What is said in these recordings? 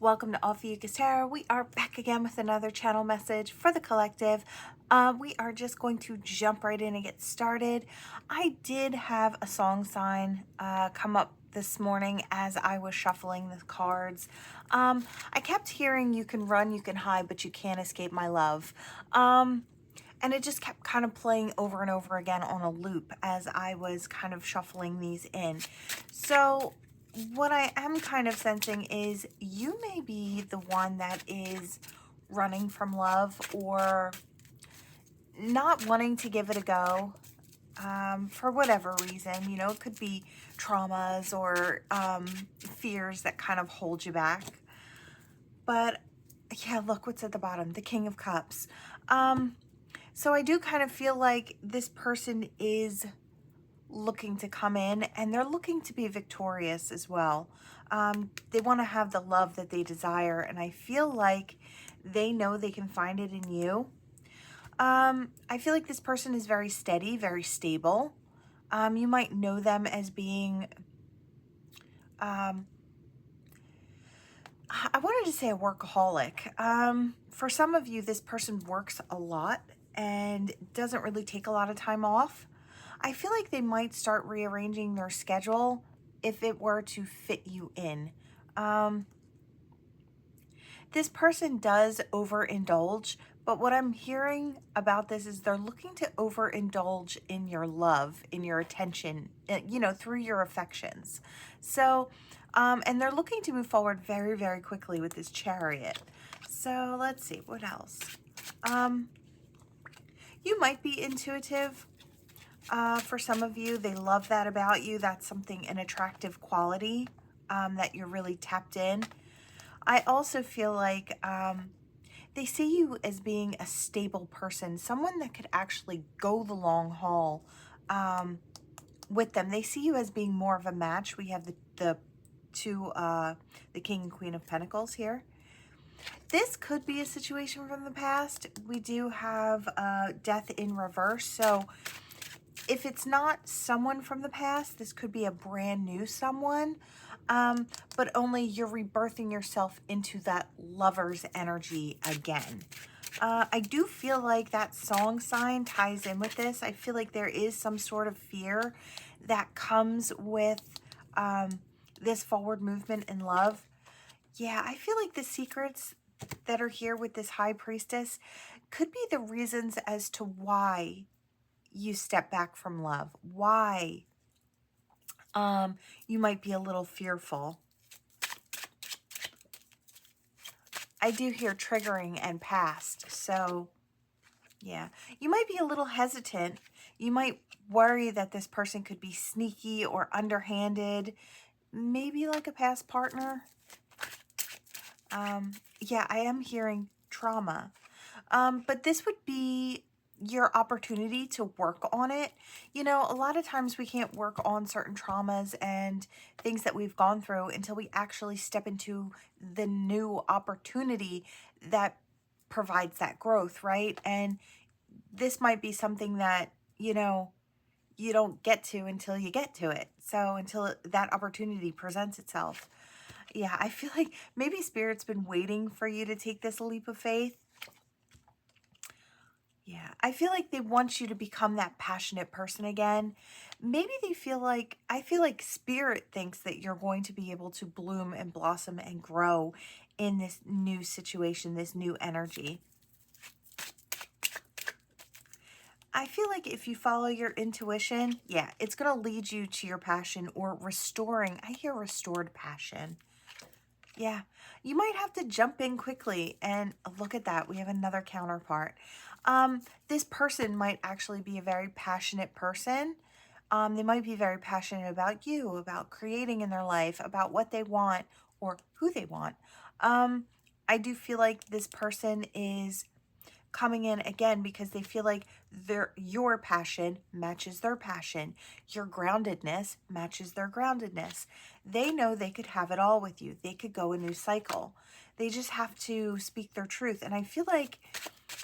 Welcome to Ophiuchus Tarot. We are back again with another channel message for the collective. We are just going to jump right in and get started. I did have a song sign come up this morning as I was shuffling the cards. I kept hearing you can run, you can hide, but you can't escape my love. And it just kept kind of playing over and over again on a loop as I was kind of shuffling these in. So what I am kind of sensing is you may be the one that is running from love or not wanting to give it a go for whatever reason. You know, it could be traumas or fears that kind of hold you back. But yeah, look what's at the bottom, the King of Cups. So I do kind of feel like this person is looking to come in and they're looking to be victorious as well. They want to have the love that they desire, and I feel like they know they can find it in you. I feel like this person is very steady, very stable. You might know them as being, I wanted to say a workaholic. For some of you, this person works a lot and doesn't really take a lot of time off. I feel like they might start rearranging their schedule if it were to fit you in. This person does overindulge, but what I'm hearing about this is they're looking to overindulge in your love, in your attention, you know, through your affections. So, and they're looking to move forward very, very quickly with this Chariot. So let's see, what else? You might be intuitive. For some of you, they love that about you. That's something, an attractive quality that you're really tapped in. I also feel like they see you as being a stable person, someone that could actually go the long haul with them. They see you as being more of a match. We have the King and Queen of Pentacles here. This could be a situation from the past. We do have death in reverse, so if it's not someone from the past, this could be a brand new someone, but only you're rebirthing yourself into that lover's energy again. I do feel like that song sign ties in with this. I feel like there is some sort of fear that comes with this forward movement in love. Yeah, I feel like the secrets that are here with this High Priestess could be the reasons as to why you step back from love, why you might be a little fearful. I do hear triggering and past, so yeah, you might be a little hesitant. You might worry that this person could be sneaky or underhanded, maybe like a past partner. Yeah, I am hearing trauma, but this would be your opportunity to work on it. You know, a lot of times we can't work on certain traumas and things that we've gone through until we actually step into the new opportunity that provides that growth, right? And this might be something that, you know, you don't get to until you get to it. So until that opportunity presents itself. Yeah, I feel like maybe Spirit's been waiting for you to take this leap of faith. Yeah, I feel like they want you to become that passionate person again. Maybe they feel like, I feel like Spirit thinks that you're going to be able to bloom and blossom and grow in this new situation, this new energy. I feel like if you follow your intuition, yeah, it's going to lead you to your passion or restoring. I hear restored passion. Yeah, you might have to jump in quickly, and look at that. We have another counterpart. This person might actually be a very passionate person. They might be very passionate about you, about creating in their life, about what they want or who they want. I do feel like this person is coming in again because they feel like your passion matches their passion. Your groundedness matches their groundedness. They know they could have it all with you. They could go a new cycle. They just have to speak their truth. And I feel like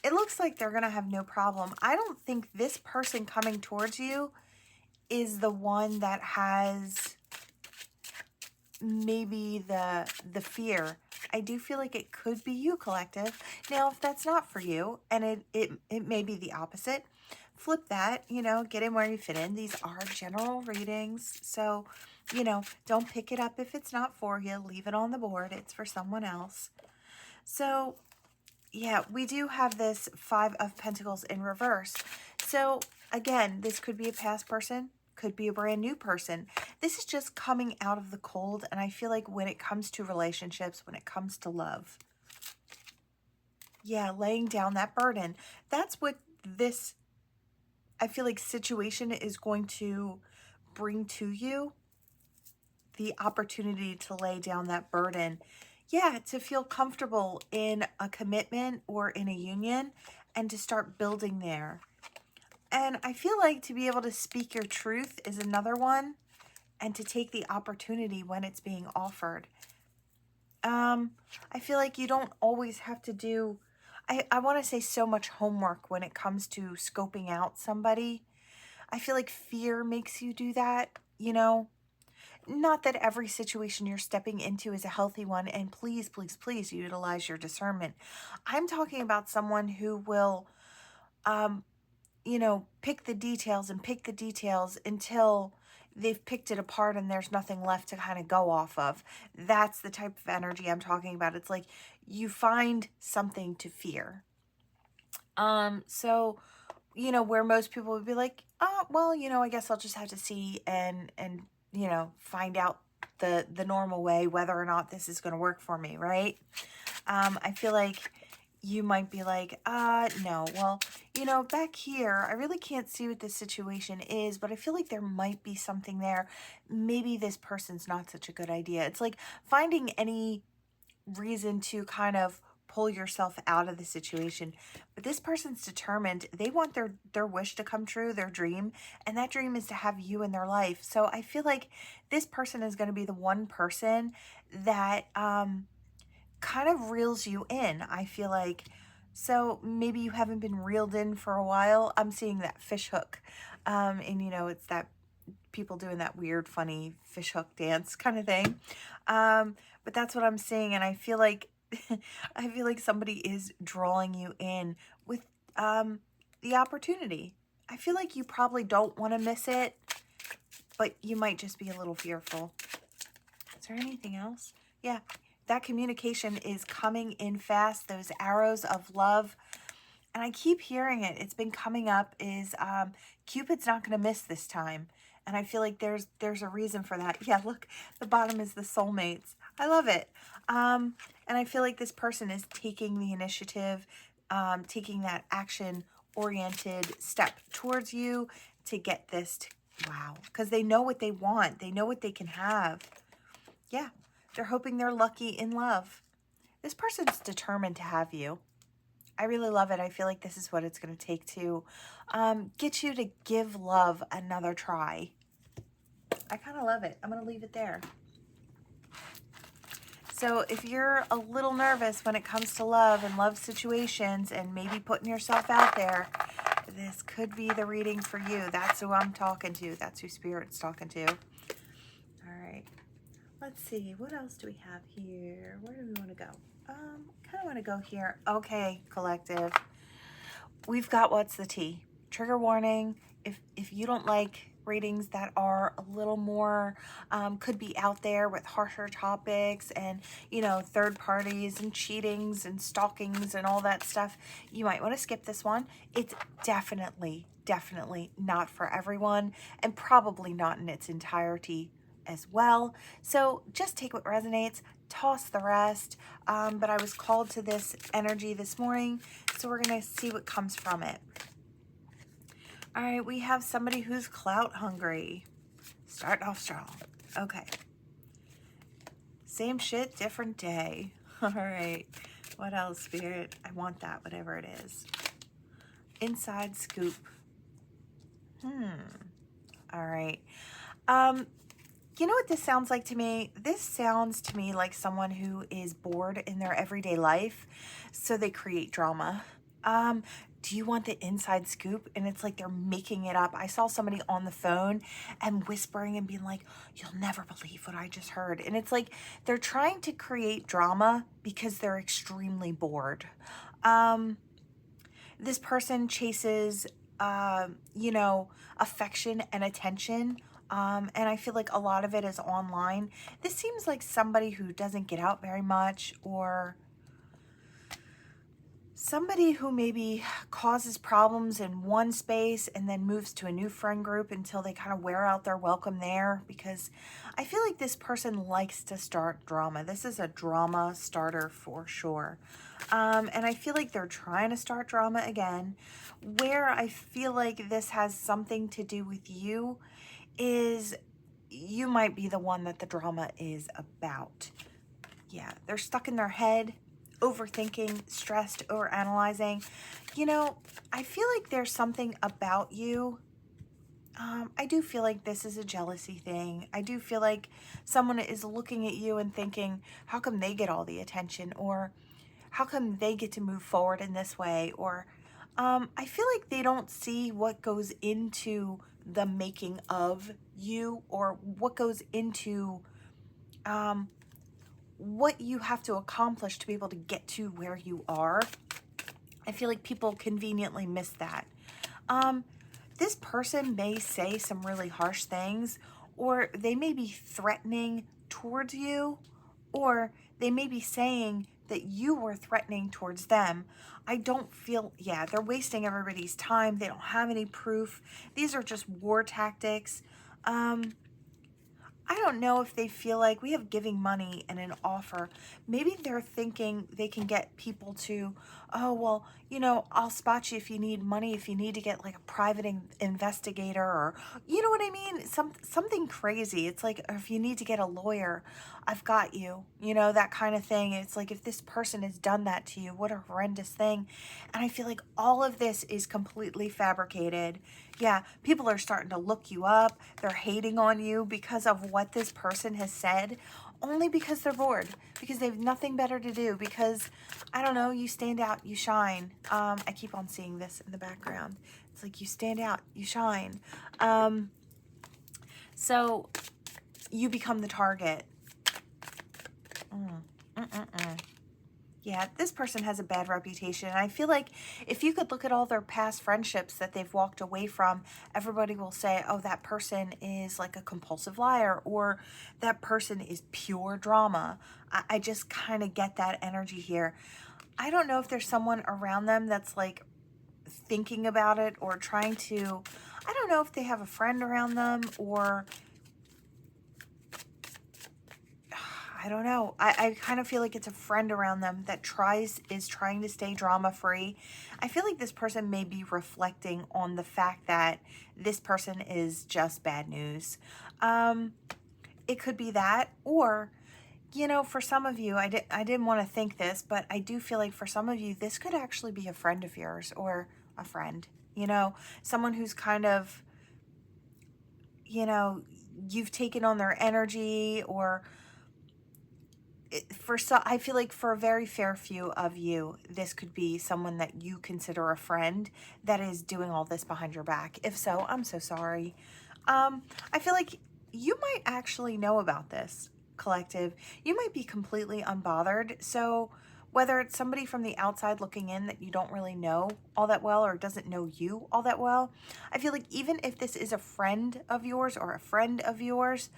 it looks like they're going to have no problem. I don't think this person coming towards you is the one that has maybe the fear. I do feel like it could be you, collective. Now, if that's not for you, and it may be the opposite, flip that, you know, get in where you fit in. These are general readings, so, you know, don't pick it up if it's not for you. Leave it on the board. It's for someone else. So, yeah, we do have this Five of Pentacles in reverse. So, again, this could be a past person, could be a brand new person. This is just coming out of the cold, and I feel like when it comes to relationships, when it comes to love, yeah, laying down that burden. That's what this, I feel like, situation is going to bring to you, the opportunity to lay down that burden. Yeah, to feel comfortable in a commitment or in a union and to start building there. And I feel like to be able to speak your truth is another one, and to take the opportunity when it's being offered. I feel like you don't always have to do, I want to say, so much homework when it comes to scoping out somebody. I feel like fear makes you do that, you know? Not that every situation you're stepping into is a healthy one, and please, please, please utilize your discernment. I'm talking about someone who will, you know, pick the details and pick the details until they've picked it apart and there's nothing left to kind of go off of. That's the type of energy I'm talking about. It's like you find something to fear. So, you know, where most people would be like, oh, well, you know, I guess I'll just have to see and you know, find out the normal way whether or not this is going to work for me, right? I feel like you might be like, no, well, you know, back here, I really can't see what this situation is, but I feel like there might be something there. Maybe this person's not such a good idea. It's like finding any reason to kind of pull yourself out of the situation. But this person's determined. They want their wish to come true, their dream, and that dream is to have you in their life. So I feel like this person is going to be the one person that kind of reels you in, I feel like. So maybe you haven't been reeled in for a while. I'm seeing that fish hook. And you know, it's that people doing that weird, funny fish hook dance kind of thing. But that's what I'm seeing. And I feel like, I feel like somebody is drawing you in with the opportunity. I feel like you probably don't want to miss it, but you might just be a little fearful. Is there anything else? Yeah, that communication is coming in fast. Those arrows of love. And I keep hearing it. It's been coming up is Cupid's not going to miss this time. And I feel like there's a reason for that. Yeah, look, the bottom is the soulmates. I love it. And I feel like this person is taking the initiative, taking that action-oriented step towards you to get this. Wow. Because they know what they want. They know what they can have. Yeah. They're hoping they're lucky in love. This person's determined to have you. I really love it. I feel like this is what it's going to take to get you to give love another try. I kind of love it. I'm going to leave it there. So if you're a little nervous when it comes to love and love situations and maybe putting yourself out there, this could be the reading for you. That's who I'm talking to. That's who Spirit's talking to. All right. Let's see. What else do we have here? Where do we want to go? Kind of want to go here. Okay, collective. We've got what's the tea? Trigger warning. If you don't like readings that are a little more, could be out there with harsher topics and, you know, third parties and cheatings and stalkings and all that stuff, you might want to skip this one. It's definitely not for everyone, and probably not in its entirety as well. So just take what resonates, toss the rest. But I was called to this energy this morning, so we're going to see what comes from it. All right, we have somebody who's clout hungry. Starting off strong. Okay. Same shit, different day. All right. What else, Spirit? I want that, whatever it is. Inside scoop. All right. You know what this sounds like to me? This sounds to me like someone who is bored in their everyday life, so they create drama. do you want the inside scoop? And it's like they're making it up. I saw somebody on the phone and whispering and being like, you'll never believe what I just heard. And it's like they're trying to create drama because they're extremely bored. This person chases, you know, affection and attention. And I feel like a lot of it is online. This seems like somebody who doesn't get out very much, or somebody who maybe causes problems in one space and then moves to a new friend group until they kind of wear out their welcome there, because I feel like this person likes to start drama. This is a drama starter for sure. And I feel like they're trying to start drama again. Where I feel like this has something to do with you is you might be the one that the drama is about. Yeah, they're stuck in their head, overthinking, stressed, overanalyzing. You know, I feel like there's something about you. I do feel like this is a jealousy thing. I do feel like someone is looking at you and thinking, how come they get all the attention? Or how come they get to move forward in this way? Or I feel like they don't see what goes into the making of you, or what goes into what you have to accomplish to be able to get to where you are. I feel like people conveniently miss that. This person may say some really harsh things, or they may be threatening towards you, or they may be saying that you were threatening towards them. I don't feel, yeah, they're wasting everybody's time. They don't have any proof. These are just war tactics. I don't know if they feel like we have giving money and an offer. Maybe they're thinking they can get people to, oh, well, you know, I'll spot you if you need money, if you need to get like a private investigator, or, you know what I mean? Something crazy. It's like, or if you need to get a lawyer, I've got you, you know, that kind of thing. It's like, if this person has done that to you, what a horrendous thing. And I feel like all of this is completely fabricated. Yeah, people are starting to look you up. They're hating on you because of what this person has said, only because they're bored, because they have nothing better to do, because, I don't know, you stand out, you shine. I keep on seeing this in the background. It's like, you stand out, you shine. So you become the target. Yeah, this person has a bad reputation. And I feel like if you could look at all their past friendships that they've walked away from, everybody will say, oh, that person is like a compulsive liar, or that person is pure drama. I just kind of get that energy here. I don't know if there's someone around them that's like thinking about it or trying to, I don't know if they have a friend around them, or I don't know. I kind of feel like it's a friend around them that is trying to stay drama free. I feel like this person may be reflecting on the fact that this person is just bad news. It could be that, or, you know, for some of you, I didn't want to think this, but I do feel like for some of you, this could actually be a friend of yours, or a friend, you know, someone who's kind of, you know, you've taken on their energy, or I feel like for a very fair few of you, this could be someone that you consider a friend that is doing all this behind your back. If so, I'm so sorry. I feel like you might actually know about this, collective. You might be completely unbothered. So whether it's somebody from the outside looking in that you don't really know all that well, or doesn't know you all that well, I feel like even if this is a friend of yours or a friend of yours,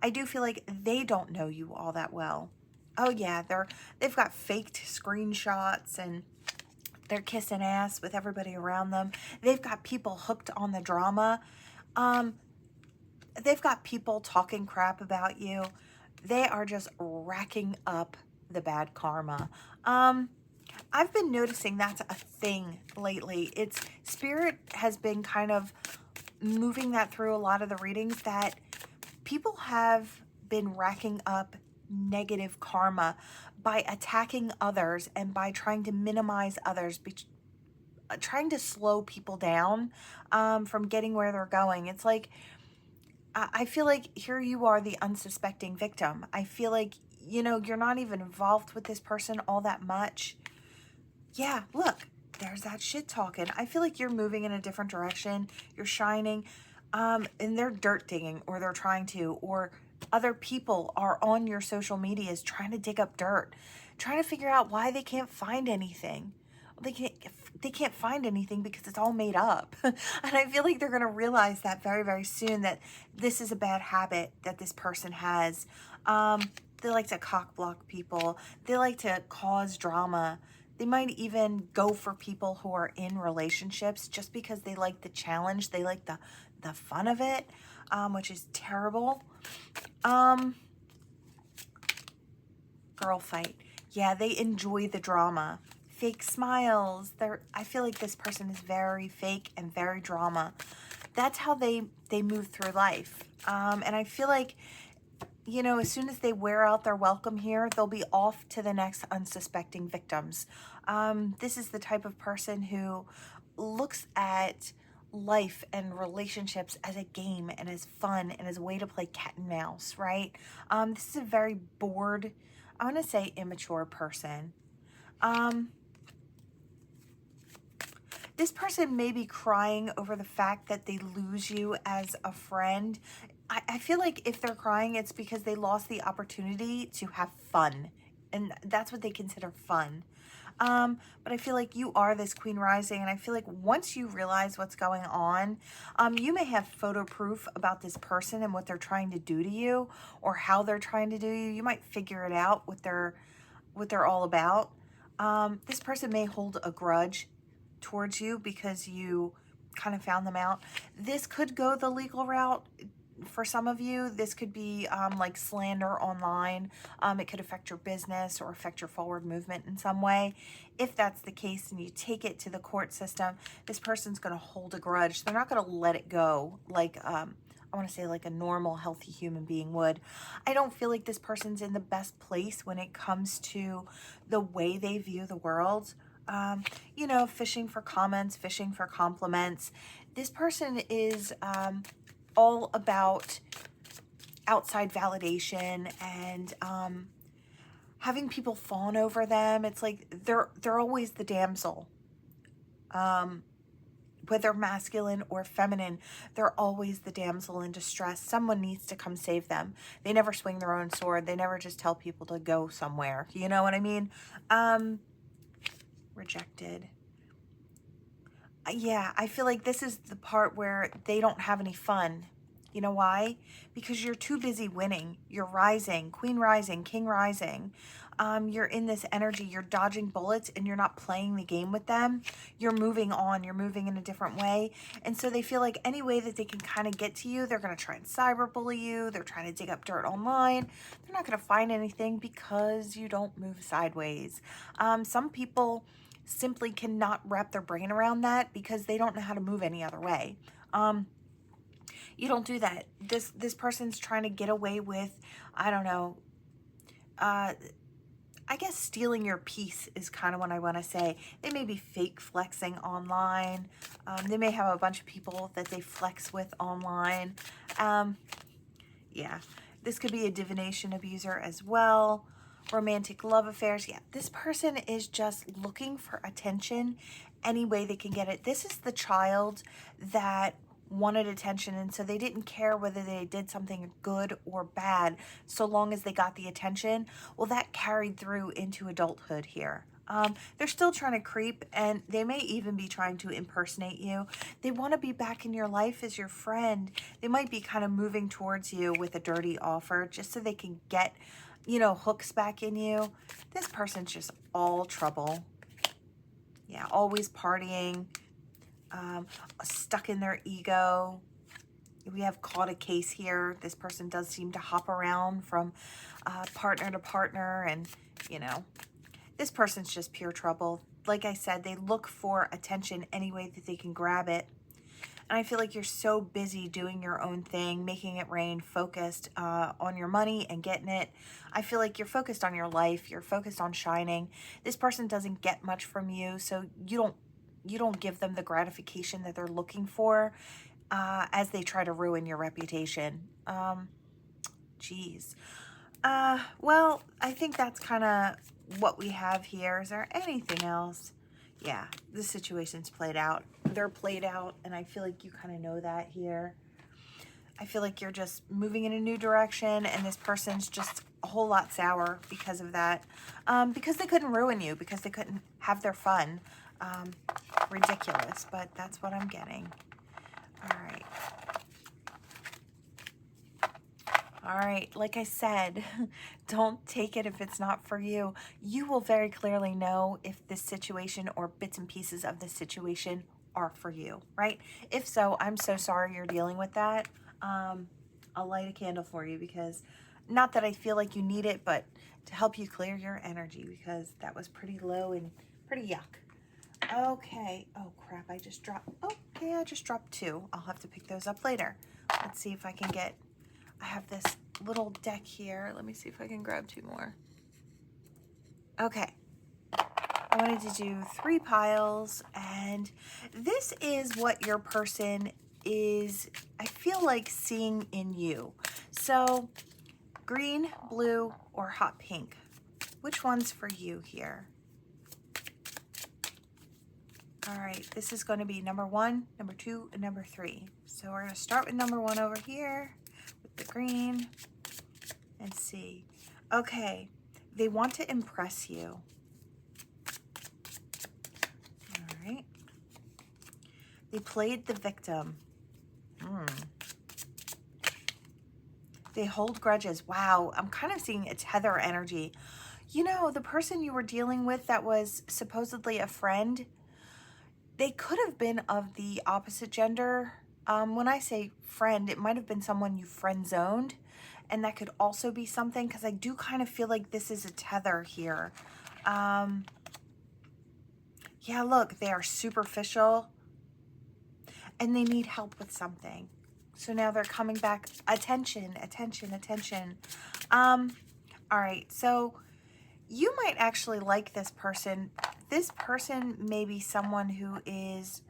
I do feel like they don't know you all that well. Oh yeah, they've got faked screenshots, and they're kissing ass with everybody around them. They've got people hooked on the drama. They've got people talking crap about you. They are just racking up the bad karma. I've been noticing that's a thing lately. Spirit has been kind of moving that through a lot of the readings, that people have been racking up negative karma by attacking others and by trying to minimize others, trying to slow people down from getting where they're going. It's like, I feel like here you are, the unsuspecting victim. I feel like, you know, you're not even involved with this person all that much. Yeah, look, there's that shit talking. I feel like you're moving in a different direction. You're shining. And they're dirt digging, or they're trying to, or other people are on your social medias trying to dig up dirt, trying to figure out why they can't find anything. They can't find anything because it's all made up. And I feel like they're going to realize that very, very soon, that this is a bad habit that this person has. They like to cock block people. They like to cause drama. They might even go for people who are in relationships just because they like the challenge. They like the fun of it, which is terrible. Girl fight. Yeah, they enjoy the drama. Fake smiles. I feel like this person is very fake and very drama. That's how they move through life. And I feel like, you know, as soon as they wear out their welcome here, they'll be off to the next unsuspecting victims. This is the type of person who looks at life and relationships as a game and as fun and as a way to play cat and mouse, right? This is a very bored, I want to say immature person. This person may be crying over the fact that they lose you as a friend. I feel like if they're crying, it's because they lost the opportunity to have fun. And that's what they consider fun. But I feel like you are this Queen Rising, and I feel like once you realize what's going on, you may have photo proof about this person and what they're trying to do to you, or how they're trying to do you. You might figure it out, what they're all about. This person may hold a grudge towards you because you kind of found them out. This could go the legal route. For some of you, this could be like slander online. It could affect your business or affect your forward movement in some way. If that's the case and you take it to the court system, this person's going to hold a grudge. They're not going to let it go like, I want to say like a normal, healthy human being would. I don't feel like this person's in the best place when it comes to the way they view the world. You know, fishing for comments, fishing for compliments. This person is all about outside validation and having people fawn over them. It's like they're always the damsel. Whether masculine or feminine, they're always the damsel in distress. Someone needs to come save them. They never swing their own sword. They never just tell people to go somewhere. You know what I mean? Rejected. Yeah, I feel like this is the part where they don't have any fun. You know why? Because you're too busy winning. You're rising, Queen Rising, King Rising. You're in this energy. You're dodging bullets and you're not playing the game with them. You're moving on. You're moving in a different way. And so they feel like any way that they can kind of get to you, they're going to try and cyberbully you. They're trying to dig up dirt online. They're not going to find anything because you don't move sideways. Some people simply cannot wrap their brain around that because they don't know how to move any other way. You don't do that. This person's trying to get away with, I don't know, I guess stealing your peace is kind of what I want to say. They may be fake flexing online. They may have a bunch of people that they flex with online. Yeah, this could be a divination abuser as well. Romantic love affairs. Yeah, this person is just looking for attention any way they can get it. This is the child that wanted attention, and so they didn't care whether they did something good or bad so long as they got the attention. Well, that carried through into adulthood here. They're still trying to creep, and they may even be trying to impersonate you. They want to be back in your life as your friend. They might be kind of moving towards you with a dirty offer just so they can get, you know, hooks back in you. This person's just all trouble. Yeah, always partying, stuck in their ego. We have caught a case here. This person does seem to hop around from partner to partner, and, you know, this person's just pure trouble. Like I said, they look for attention any way that they can grab it. And I feel like you're so busy doing your own thing, making it rain, focused on your money and getting it. I feel like you're focused on your life. You're focused on shining. This person doesn't get much from you, so you don't give them the gratification that they're looking for as they try to ruin your reputation. Geez. Well, I think that's kind of what we have here. Is there anything else? Yeah, this situation's played out. They're played out, and I feel like you kind of know that here. I feel like you're just moving in a new direction, and this person's just a whole lot sour because of that. Because they couldn't ruin you, because they couldn't have their fun. Ridiculous, but that's what I'm getting. All right. All right, like I said, don't take it if it's not for you. You will very clearly know if this situation or bits and pieces of this situation are for you, right? If so, I'm so sorry you're dealing with that. I'll light a candle for you, because not that I feel like you need it, but to help you clear your energy, because that was pretty low and pretty yuck. Okay. Oh, crap. I just dropped. Okay, I just dropped 2. I'll have to pick those up later. Let's see if I can get... I have this little deck here. Let me see if I can grab 2 more. Okay. I wanted to do 3 piles, and this is what your person is, I feel like, seeing in you. So, green, blue, or hot pink. Which one's for you here? All right, this is going to be number 1, number 2, and number 3. So we're going to start with number 1 over here with the green and see. Okay, they want to impress you. All right. They played the victim. They hold grudges. Wow, I'm kind of seeing a tether energy. You know, the person you were dealing with that was supposedly a friend, they could have been of the opposite gender. When I say friend, it might have been someone you friend zoned, and that could also be something, because I do kind of feel like this is a tether here. Yeah, look, they are superficial, and they need help with something. So now they're coming back. Attention, attention, attention. All right, so you might actually like this person. This person may be someone who is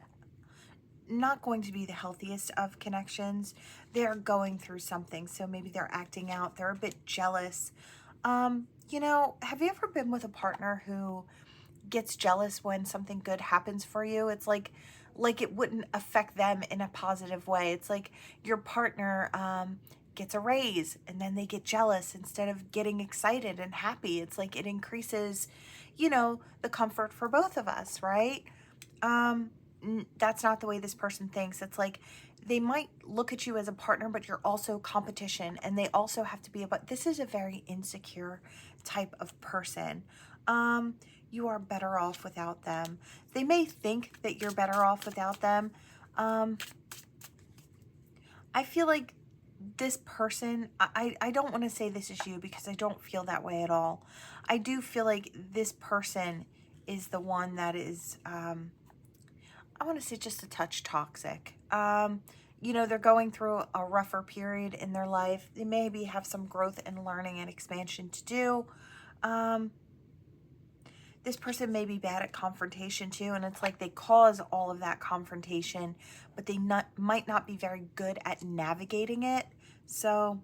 not going to be the healthiest of connections. They're going through something, so maybe they're acting out. They're a bit jealous. You know, have you ever been with a partner who gets jealous when something good happens for you? It's like it wouldn't affect them in a positive way. It's like your partner gets a raise, and then they get jealous instead of getting excited and happy. It's like it increases, you know, the comfort for both of us, right? That's not the way this person thinks. It's like they might look at you as a partner, but you're also competition, and they also have to be about... This is a very insecure type of person. You are better off without them. They may think that you're better off without them. I feel like this person, I don't want to say this is you, because I don't feel that way at all. I do feel like this person is the one that is, I want to say, just a touch toxic. You know, they're going through a rougher period in their life. They maybe have some growth and learning and expansion to do. This person may be bad at confrontation too, and it's like they cause all of that confrontation, but they might not be very good at navigating it. So,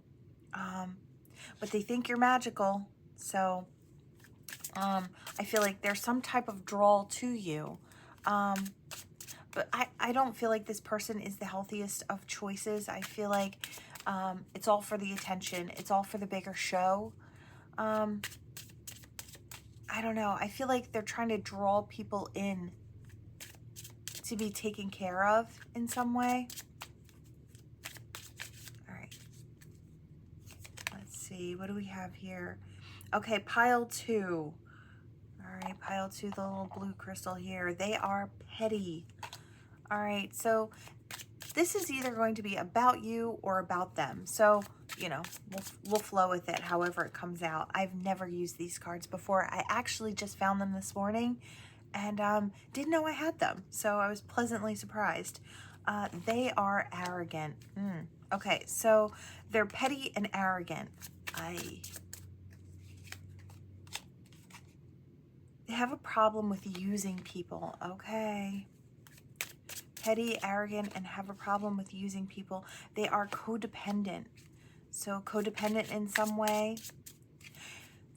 but they think you're magical. So, I feel like there's some type of draw to you. But I don't feel like this person is the healthiest of choices. I feel like it's all for the attention. It's all for the bigger show. I don't know. I feel like they're trying to draw people in to be taken care of in some way. All right. Let's see. What do we have here? Okay, pile 2. All right, pile 2, the little blue crystal here. They are petty. All right, so this is either going to be about you or about them. So, you know, we'll flow with it however it comes out. I've never used these cards before. I actually just found them this morning and didn't know I had them. So I was pleasantly surprised. They are arrogant. Okay, so they're petty and arrogant. They have a problem with using people. Okay. Petty, arrogant, and have a problem with using people. They are codependent. So codependent in some way.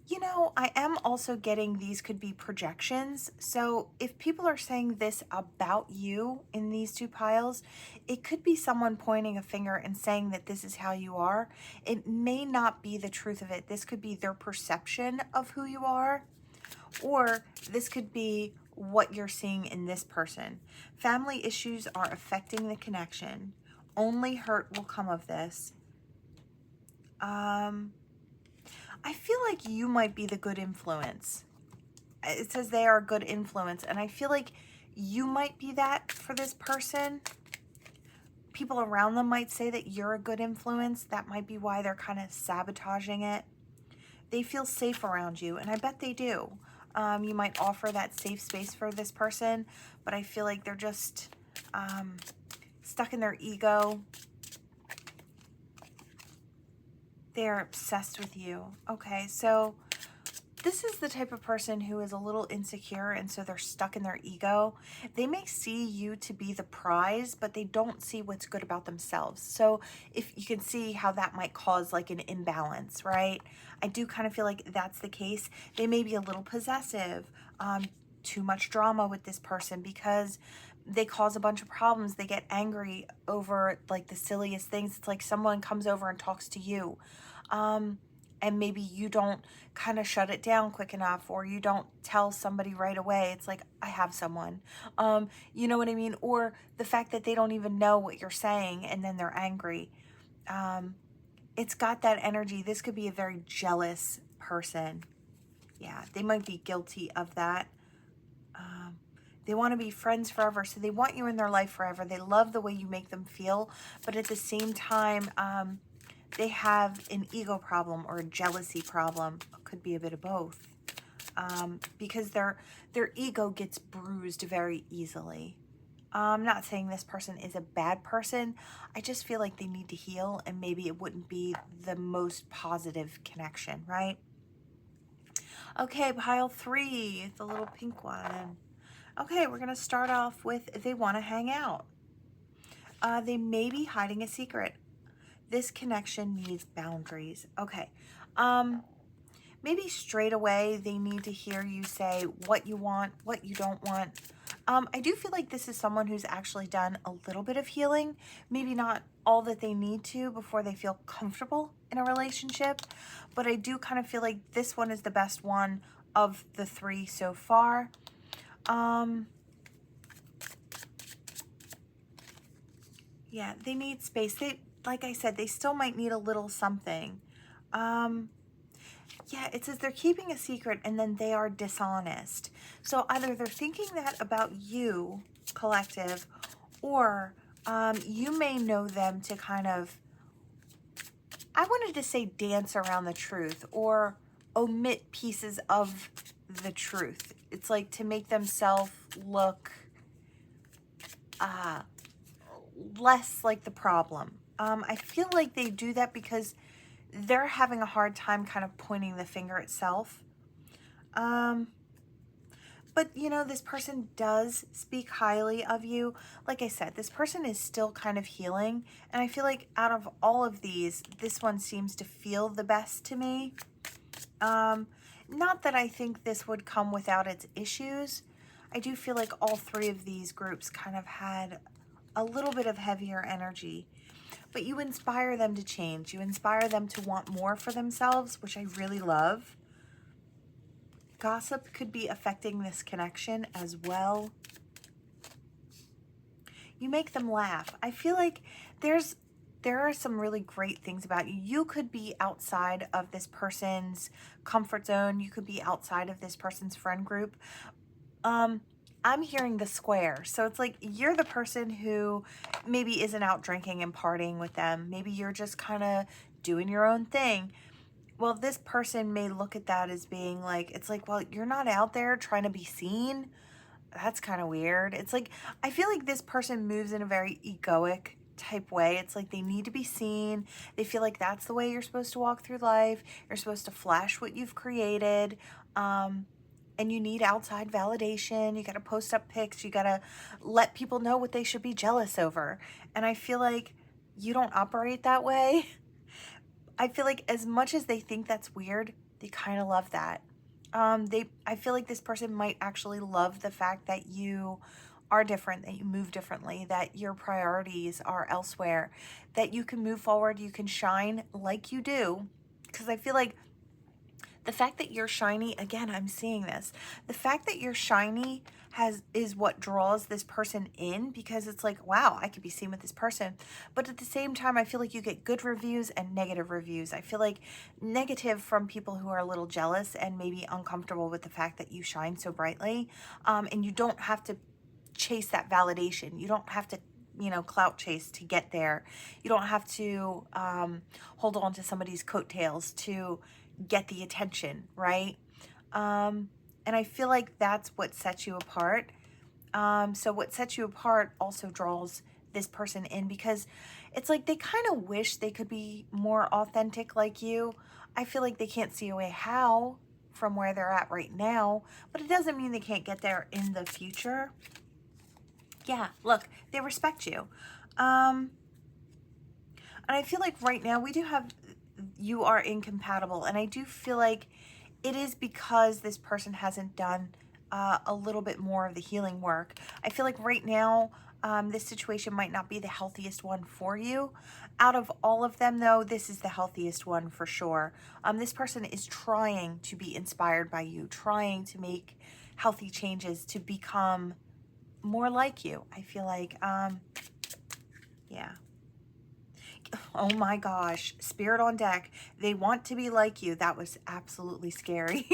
You know, I am also getting these could be projections. So if people are saying this about you in these two piles, it could be someone pointing a finger and saying that this is how you are. It may not be the truth of it. This could be their perception of who you are, or this could be what you're seeing in this person. Family issues are affecting the connection. Only hurt will come of this. I feel like you might be the good influence. It says they are a good influence, and I feel like you might be that for this person. People around them might say that you're a good influence. That might be why they're kind of sabotaging it. They feel safe around you, and I bet they do. You might offer that safe space for this person, but I feel like they're just stuck in their ego. They're obsessed with you. Okay, so this is the type of person who is a little insecure, and so they're stuck in their ego. They may see you to be the prize, but they don't see what's good about themselves. So if you can see how that might cause like an imbalance, right? I do kind of feel like that's the case. They may be a little possessive, too much drama with this person because they cause a bunch of problems. They get angry over like the silliest things. It's like someone comes over and talks to you. And maybe you don't kind of shut it down quick enough, or you don't tell somebody right away. It's like, I have someone, you know what I mean? Or the fact that they don't even know what you're saying and then they're angry. It's got that energy. This could be a very jealous person. Yeah, they might be guilty of that. They want to be friends forever, so they want you in their life forever. They love the way you make them feel, but at the same time, they have an ego problem or a jealousy problem. Could be a bit of both, because their ego gets bruised very easily. I'm not saying this person is a bad person. I just feel like they need to heal, and maybe it wouldn't be the most positive connection, right? Okay, pile 3, the little pink one. Okay, we're going to start off with they want to hang out. They may be hiding a secret. This connection needs boundaries. Okay. Maybe straight away they need to hear you say what you want, what you don't want. I do feel like this is someone who's actually done a little bit of healing. Maybe not all that they need to before they feel comfortable in a relationship. But I do kind of feel like this one is the best one of the 3 so far. Yeah, they need space. Like I said, they still might need a little something. Yeah, it says they're keeping a secret and then they are dishonest. So either they're thinking that about you, collective, or you may know them to kind of, I wanted to say dance around the truth or omit pieces of the truth. It's like to make themselves look less like the problem. I feel like they do that because they're having a hard time kind of pointing the finger itself. But, you know, this person does speak highly of you. Like I said, this person is still kind of healing. And I feel like out of all of these, this one seems to feel the best to me. Not that I think this would come without its issues. I do feel like all 3 of these groups kind of had a little bit of heavier energy. But you inspire them to change. You inspire them to want more for themselves, which I really love. Gossip could be affecting this connection as well. You make them laugh. I feel like there are some really great things about you. You could be outside of this person's comfort zone. You could be outside of this person's friend group. I'm hearing the square. So it's like you're the person who maybe isn't out drinking and partying with them. Maybe you're just kind of doing your own thing. Well, this person may look at that as being like, it's like, well, you're not out there trying to be seen. That's kind of weird. It's like, I feel like this person moves in a very egoic type way. It's like they need to be seen. They feel like that's the way you're supposed to walk through life. You're supposed to flash what you've created. And you need outside validation. You got to post up pics. You got to let people know what they should be jealous over. And I feel like you don't operate that way. I feel like as much as they think that's weird, They kind of love that. I feel like this person might actually love the fact that you are different, that you move differently, that your priorities are elsewhere, that you can move forward, you can shine like you do. Because I feel like the fact that you're shiny, again, I'm seeing this. The fact that you're shiny is what draws this person in, because it's like, wow, I could be seen with this person. But at the same time, I feel like you get good reviews and negative reviews. I feel like negative from people who are a little jealous and maybe uncomfortable with the fact that you shine so brightly. And you don't have to chase that validation. You don't have to, clout chase to get there. You don't have to hold on to somebody's coattails to get the attention, right? And I feel like that's what sets you apart. So what sets you apart also draws this person in, because it's like they kind of wish they could be more authentic like you. I feel like they can't see a way how from where they're at right now, but it doesn't mean they can't get there in the future. Yeah, look, they respect you. And I feel like right now you are incompatible. And I do feel like it is because this person hasn't done a little bit more of the healing work. I feel like right now, this situation might not be the healthiest one for you. Out of all of them, though, this is the healthiest one for sure. This person is trying to be inspired by you, trying to make healthy changes to become more like you. I feel like, yeah. Oh my gosh, spirit on deck. They want to be like you. That was absolutely scary.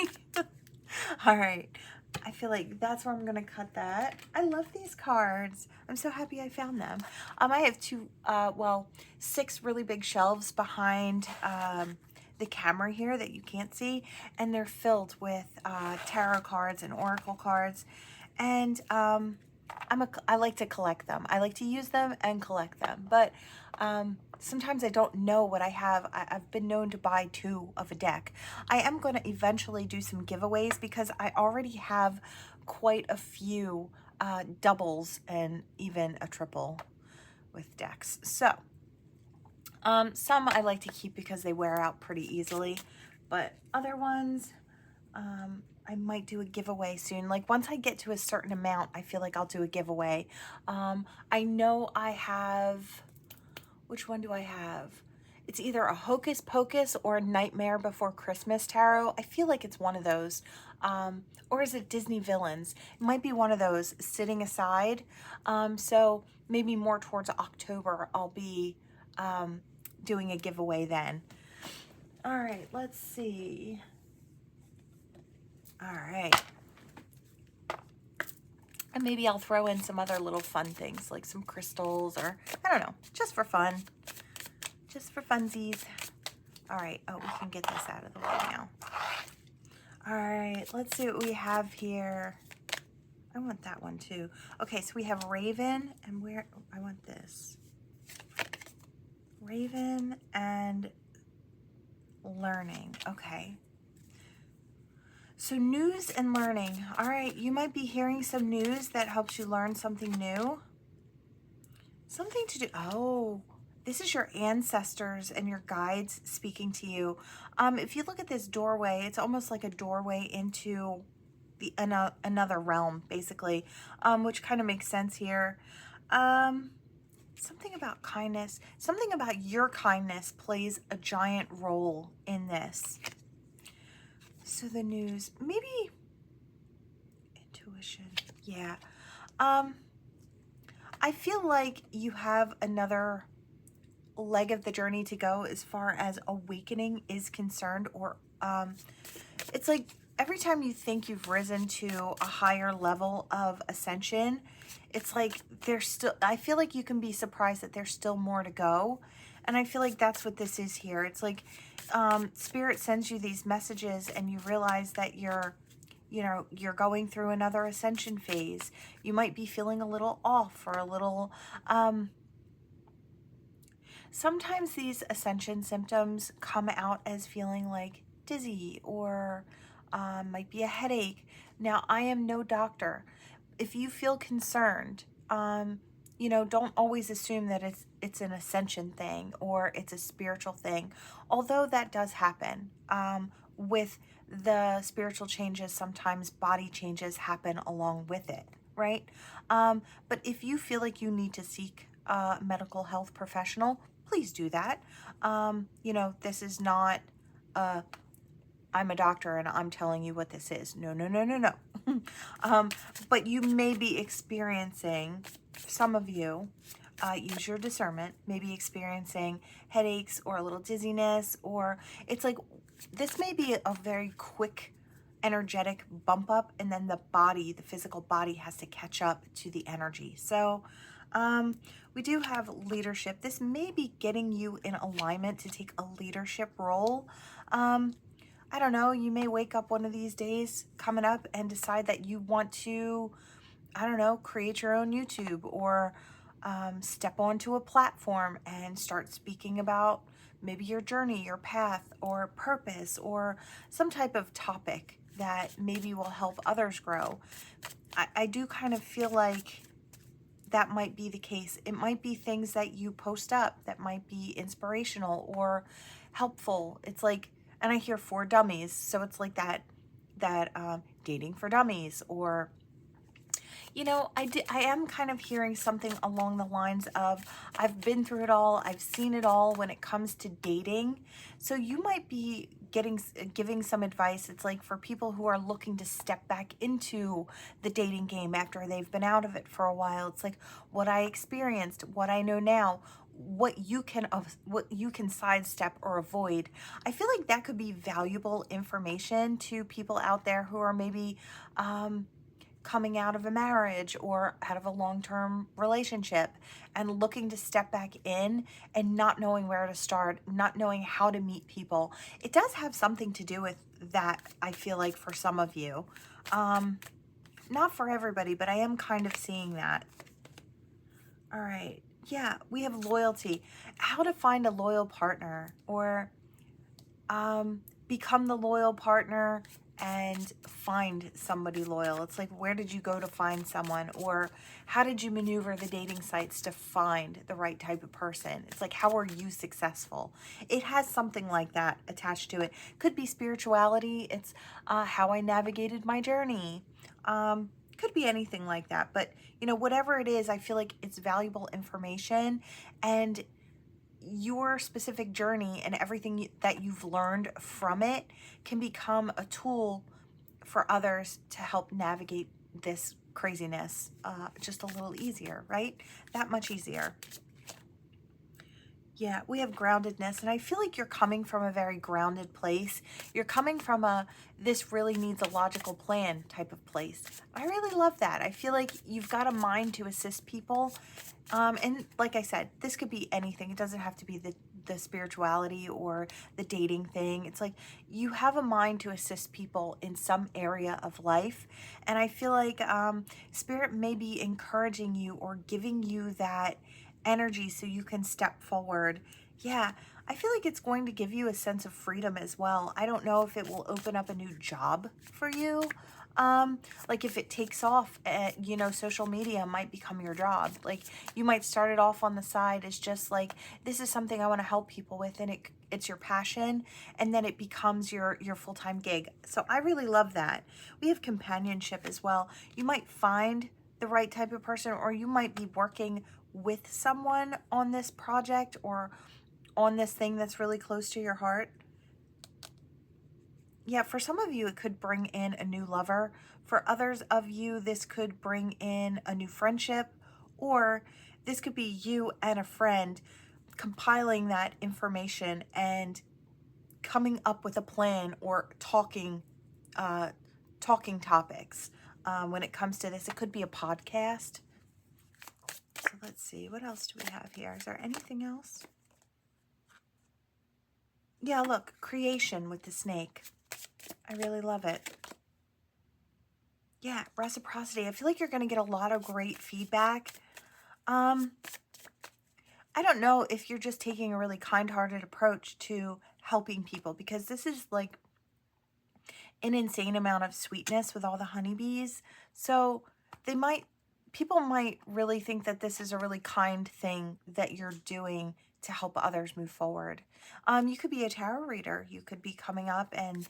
All right. I feel like that's where I'm going to cut that. I love these cards. I'm so happy I found them. I have six really big shelves behind the camera here that you can't see, and they're filled with tarot cards and oracle cards. And I like to collect them. I like to use them and collect them. But sometimes I don't know what I have. I've been known to buy two of a deck. I am going to eventually do some giveaways, because I already have quite a few doubles and even a triple with decks. So some I like to keep because they wear out pretty easily. But other ones, I might do a giveaway soon. Like once I get to a certain amount, I feel like I'll do a giveaway. I know I have, which one do I have? It's either a Hocus Pocus or a Nightmare Before Christmas tarot. I feel like it's one of those. Or is it Disney Villains? It might be one of those sitting aside. So maybe more towards October, I'll be doing a giveaway then. All right, let's see. All right. And maybe I'll throw in some other little fun things, like some crystals, or I don't know, just for fun. Just for funsies. All right. Oh, we can get this out of the way now. All right. Let's see what we have here. I want that one too. Okay, so we have Raven, and where I want this. Raven and learning. Okay. So news and learning. All right, you might be hearing some news that helps you learn something new. Something to do. Oh, this is your ancestors and your guides speaking to you. If you look at this doorway, it's almost like a doorway into another realm, basically, which kind of makes sense here. Something about kindness. Something about your kindness plays a giant role in this. So the news, maybe intuition. Yeah. I feel like you have another leg of the journey to go as far as awakening is concerned, or it's like every time you think you've risen to a higher level of ascension, it's like I feel like you can be surprised that there's still more to go. And I feel like that's what this is here. It's like Spirit sends you these messages and you realize that you're going through another ascension phase. You might be feeling a little off or a little, sometimes these ascension symptoms come out as feeling like dizzy or might be a headache. Now, I am no doctor. If you feel concerned, don't always assume that it's an ascension thing or it's a spiritual thing, although that does happen. with the spiritual changes, sometimes body changes happen along with it, right? But if you feel like you need to seek a medical health professional, please do that. This is not, I'm a doctor and I'm telling you what this is. No, no, no, no, no. But you may be experiencing, some of you, use your discernment, maybe experiencing headaches or a little dizziness, or it's like this may be a very quick energetic bump up, and then the physical body has to catch up to the energy. So we do have leadership. This may be getting you in alignment to take a leadership role. I don't know, you may wake up one of these days coming up and decide that you want to, I don't know, create your own YouTube, or step onto a platform and start speaking about maybe your journey, your path, or purpose, or some type of topic that maybe will help others grow. I do kind of feel like that might be the case. It might be things that you post up that might be inspirational or helpful. It's like, and I hear for dummies, so it's like that dating for dummies, or I am kind of hearing something along the lines of, I've been through it all, I've seen it all when it comes to dating. So you might be giving some advice. It's like for people who are looking to step back into the dating game after they've been out of it for a while. It's like what I experienced, what I know now, what you can sidestep or avoid. I feel like that could be valuable information to people out there who are maybe coming out of a marriage or out of a long-term relationship and looking to step back in and not knowing where to start, not knowing how to meet people. It does have something to do with that, I feel like, for some of you. Not for everybody, but I am kind of seeing that. All right. Yeah, we have loyalty. How to find a loyal partner, or become the loyal partner and find somebody loyal. It's like, where did you go to find someone, or how did you maneuver the dating sites to find the right type of person? It's like, how are you successful? It has something like that attached to it. Could be spirituality. It's how I navigated my journey. Could be anything like that. But whatever it is, I feel like it's valuable information, and your specific journey and everything that you've learned from it can become a tool for others to help navigate this craziness just a little easier, right? That much easier. Yeah, we have groundedness, and I feel like you're coming from a very grounded place. You're coming from a, this really needs a logical plan type of place. I really love that. I feel like you've got a mind to assist people. And like I said, this could be anything. It doesn't have to be the spirituality or the dating thing. It's like you have a mind to assist people in some area of life. And I feel like Spirit may be encouraging you or giving you that energy so you can step forward. Yeah, I feel like it's going to give you a sense of freedom as well. I don't know if it will open up a new job for you. Like if it takes off, social media might become your job. Like you might start it off on the side as just like, this is something I want to help people with, and it's your passion, and then it becomes your full-time gig. So I really love that. We have companionship as well. You might find the right type of person, or you might be working with someone on this project or on this thing that's really close to your heart. Yeah, for some of you, it could bring in a new lover. For others of you, this could bring in a new friendship, or this could be you and a friend compiling that information and coming up with a plan, or talking topics. When it comes to this, it could be a podcast. So let's see, what else do we have here? Is there anything else? Yeah, look, creation with the snake. I really love it. Yeah, reciprocity. I feel like you're going to get a lot of great feedback. I don't know if you're just taking a really kind-hearted approach to helping people, because this is like an insane amount of sweetness with all the honeybees. So people might really think that this is a really kind thing that you're doing to help others move forward. You could be a tarot reader. You could be coming up and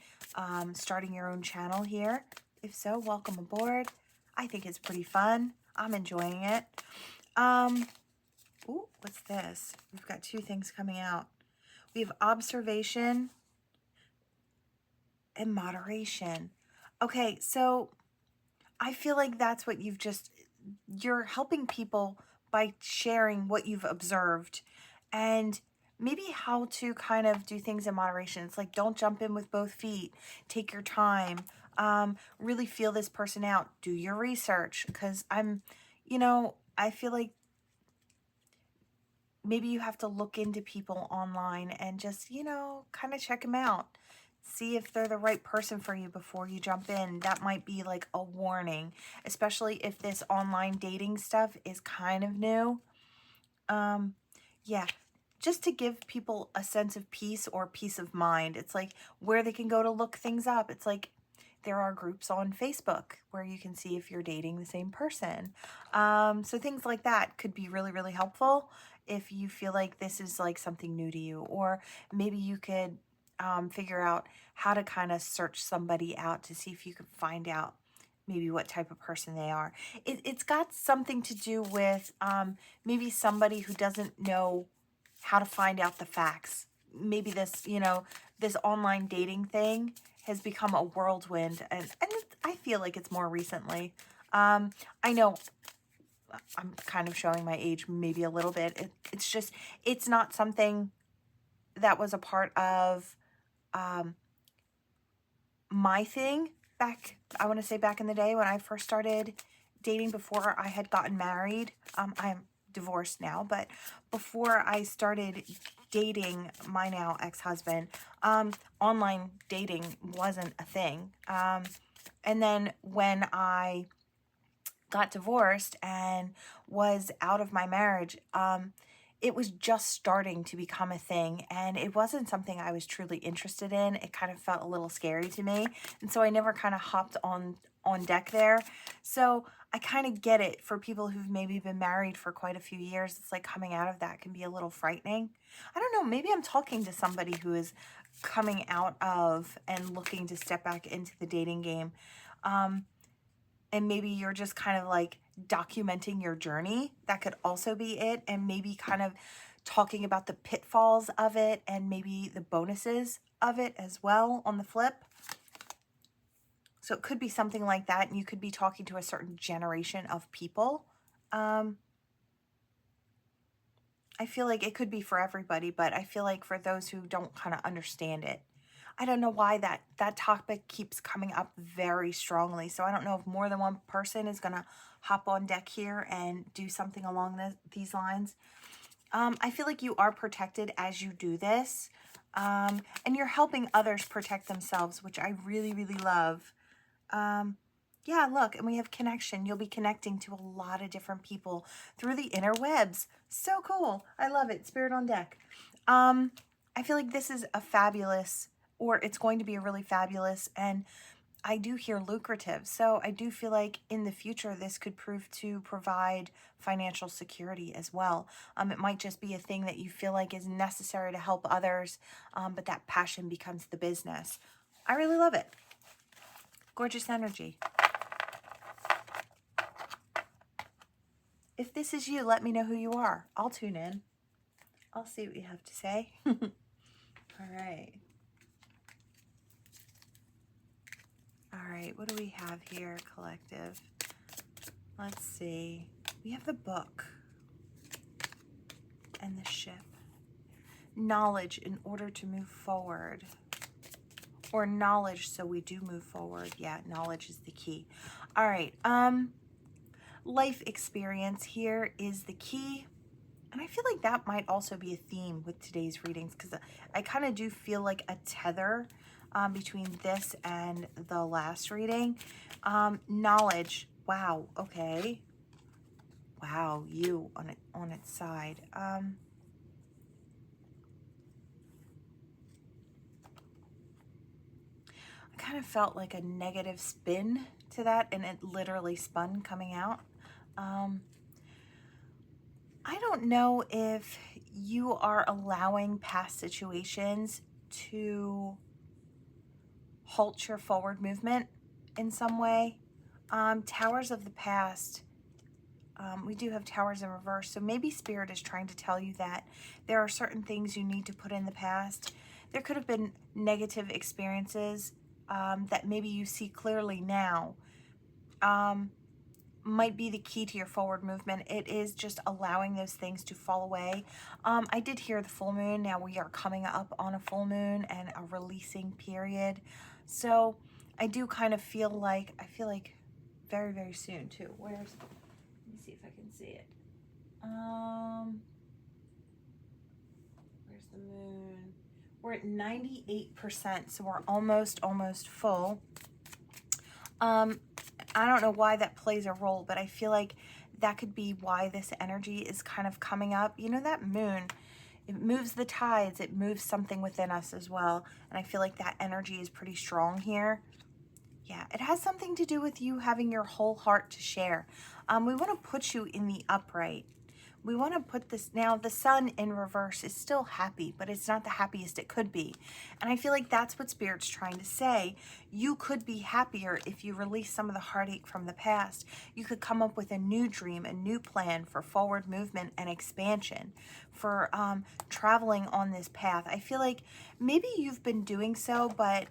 starting your own channel here. If so, welcome aboard. I think it's pretty fun. I'm enjoying it. Ooh, what's this? We've got two things coming out. We have observation and moderation. Okay, so I feel like that's what you're helping people by sharing what you've observed and maybe how to kind of do things in moderation. It's like, don't jump in with both feet. Take your time. Really feel this person out. Do your research, because I feel like maybe you have to look into people online and just, kind of check them out. See if they're the right person for you before you jump in. That might be like a warning, especially if this online dating stuff is kind of new. Yeah, just to give people a sense of peace or peace of mind. It's like where they can go to look things up. It's like there are groups on Facebook where you can see if you're dating the same person. So things like that could be really, really helpful if you feel like this is like something new to you. Or maybe you could figure out how to kind of search somebody out to see if you can find out maybe what type of person they are. It's got something to do with maybe somebody who doesn't know how to find out the facts. Maybe this online dating thing has become a whirlwind, and I feel like it's more recently. I know I'm kind of showing my age maybe a little bit. It's not something that was a part of my thing I want to say back in the day when I first started dating, before I had gotten married. I'm divorced now, but before I started dating my now ex-husband, online dating wasn't a thing. And then when I got divorced and was out of my marriage, it was just starting to become a thing, and it wasn't something I was truly interested in. It kind of felt a little scary to me, and so I never kind of hopped on deck there. So I kind of get it for people who've maybe been married for quite a few years. It's like coming out of that can be a little frightening. I don't know, maybe I'm talking to somebody who is coming out of and looking to step back into the dating game. And maybe you're just kind of like documenting your journey. That could also be it. And maybe kind of talking about the pitfalls of it and maybe the bonuses of it as well on the flip. So it could be something like that. And you could be talking to a certain generation of people. I feel like it could be for everybody, but I feel like for those who don't kind of understand it, I don't know why that topic keeps coming up very strongly. So I don't know if more than one person is going to hop on deck here and do something along these lines. I feel like you are protected as you do this. And you're helping others protect themselves, which I really, really love. Yeah, look, and we have connection. You'll be connecting to a lot of different people through the interwebs. So cool. I love it. Spirit on deck. I feel like this is a fabulous, or it's going to be a really fabulous, and I do hear lucrative. So I do feel like in the future, this could prove to provide financial security as well. It might just be a thing that you feel like is necessary to help others, but that passion becomes the business. I really love it. Gorgeous energy. If this is you, let me know who you are. I'll tune in. I'll see what you have to say. All right. All right, what do we have here, collective? Let's see. We have the book and the ship. Knowledge in order to move forward. Or knowledge so we do move forward. Yeah, knowledge is the key. All right. Life experience here is the key. And I feel like that might also be a theme with today's readings, because I kind of do feel like a tether between this and the last reading. Knowledge. Wow. Okay. Wow. You on its side. I kind of felt like a negative spin to that, and it literally spun coming out. I don't know if you are allowing past situations to halt your forward movement in some way. Towers of the past. We do have towers in reverse. So maybe Spirit is trying to tell you that there are certain things you need to put in the past. There could have been negative experiences that maybe you see clearly now. Might be the key to your forward movement. It is just allowing those things to fall away. I did hear the full moon. Now we are coming up on a full moon and a releasing period. So I do kind of feel like, very, very soon too. Let me see if I can see it. Where's the moon? We're at 98%, so we're almost full. I don't know why that plays a role, but I feel like that could be why this energy is kind of coming up. You know, that moon, it moves the tides, it moves something within us as well. And I feel like that energy is pretty strong here. Yeah, it has something to do with you having your whole heart to share. We want to put you in the upright. We want to put this, now the sun in reverse is still happy, but it's not the happiest it could be. And I feel like that's what Spirit's trying to say. You could be happier if you release some of the heartache from the past. You could come up with a new dream, a new plan for forward movement and expansion, for traveling on this path. I feel like maybe you've been doing so, but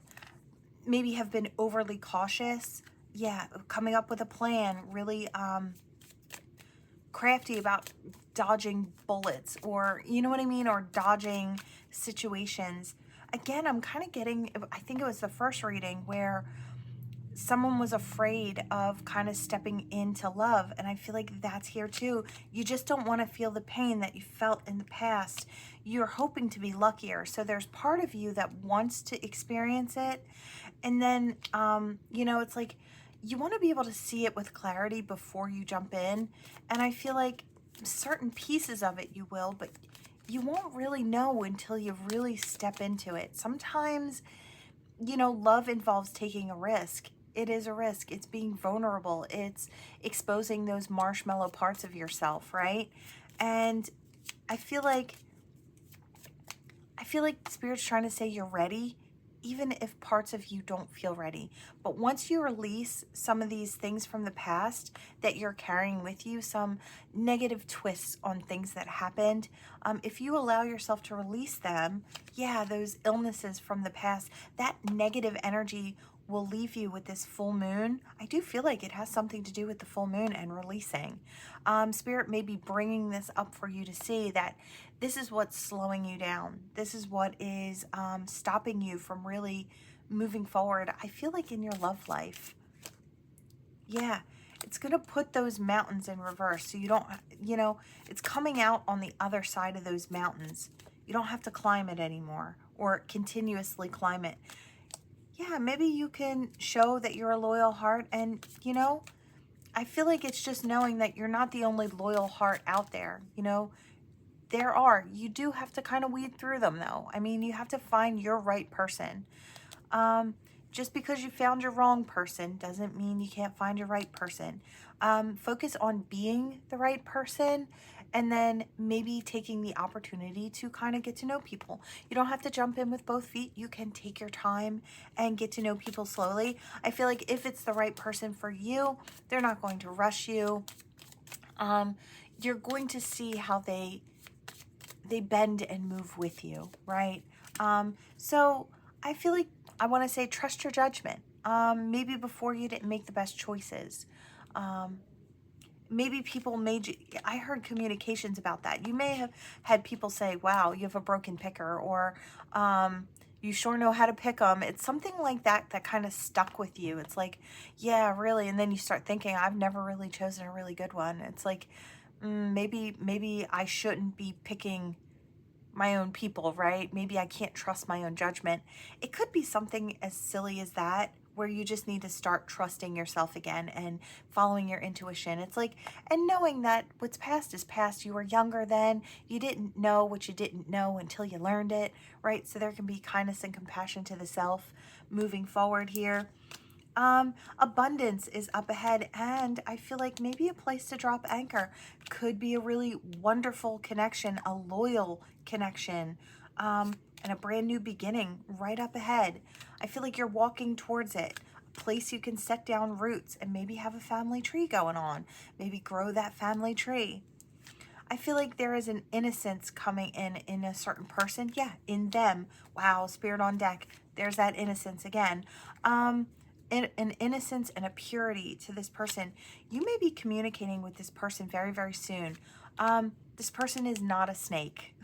maybe have been overly cautious. Yeah, coming up with a plan, really crafty about dodging bullets, or you know what I mean, or dodging situations. Again, I'm kind of getting, I think it was the first reading where someone was afraid of kind of stepping into love, and I feel like that's here too. You just don't want to feel the pain that you felt in the past. You're hoping to be luckier, so there's part of you that wants to experience it, and then you know, it's like you want to be able to see it with clarity before you jump in. And I feel like certain pieces of it you will, but you won't really know until you really step into it. Sometimes, you know, love involves taking a risk. It is a risk. It's being vulnerable. It's exposing those marshmallow parts of yourself, right? And I feel like Spirit's trying to say you're ready, even if parts of you don't feel ready. But once you release some of these things from the past that you're carrying with you, some negative twists on things that happened, if you allow yourself to release them, yeah, those illnesses from the past, that negative energy will leave you with this full moon. I do feel like it has something to do with the full moon and releasing. Spirit may be bringing this up for you to see that this is what's slowing you down. This is what is stopping you from really moving forward. I feel like in your love life, yeah, it's going to put those mountains in reverse. So you don't, you know, it's coming out on the other side of those mountains. You don't have to climb it anymore or continuously climb it. Yeah, maybe you can show that you're a loyal heart. And, you know, I feel like it's just knowing that you're not the only loyal heart out there. You know, you do have to kind of weed through them though. I mean, you have to find your right person. Just because you found your wrong person doesn't mean you can't find your right person. Focus on being the right person, and then maybe taking the opportunity to kind of get to know people. You don't have to jump in with both feet. You can take your time and get to know people slowly. I feel like if it's the right person for you, they're not going to rush you. You're going to see how they bend and move with you, right? So I feel like I want to say trust your judgment. Maybe before you didn't make the best choices. Maybe people made you, I heard communications about that. You may have had people say, wow, you have a broken picker, or you sure know how to pick them. It's something like that that kind of stuck with you. It's like, yeah, really. And then you start thinking, I've never really chosen a really good one. It's like, maybe I shouldn't be picking my own people, right? Maybe I can't trust my own judgment. It could be something as silly as that, where you just need to start trusting yourself again and following your intuition. It's like, and knowing that what's past is past. You were younger then. You didn't know what you didn't know until you learned it, right? So there can be kindness and compassion to the self moving forward here. Abundance is up ahead, and I feel like maybe a place to drop anchor could be a really wonderful connection, a loyal connection, and a brand new beginning right up ahead. I feel like you're walking towards it. A place you can set down roots and maybe have a family tree going on. Maybe grow that family tree. I feel like there is an innocence coming in a certain person. Yeah, in them. Wow, spirit on deck. There's that innocence again. An innocence and a purity to this person. You may be communicating with this person very, very soon. This person is not a snake.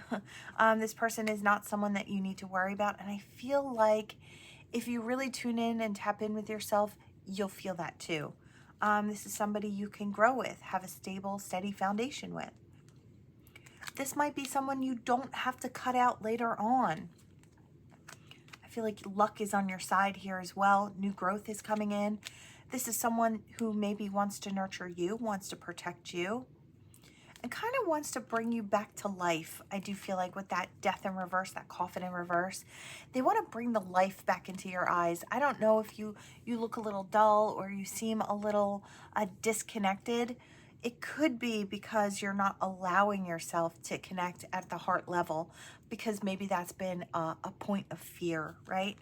This person is not someone that you need to worry about. And I feel like if you really tune in and tap in with yourself, you'll feel that too. This is somebody you can grow with, have a stable, steady foundation with. This might be someone you don't have to cut out later on. I feel like luck is on your side here as well. New growth is coming in. This is someone who maybe wants to nurture you, wants to protect you, and kind of wants to bring you back to life. I do feel like with that death in reverse, that coffin in reverse, they want to bring the life back into your eyes. I don't know if you look a little dull or you seem a little disconnected. It could be because you're not allowing yourself to connect at the heart level, because maybe that's been a point of fear, right?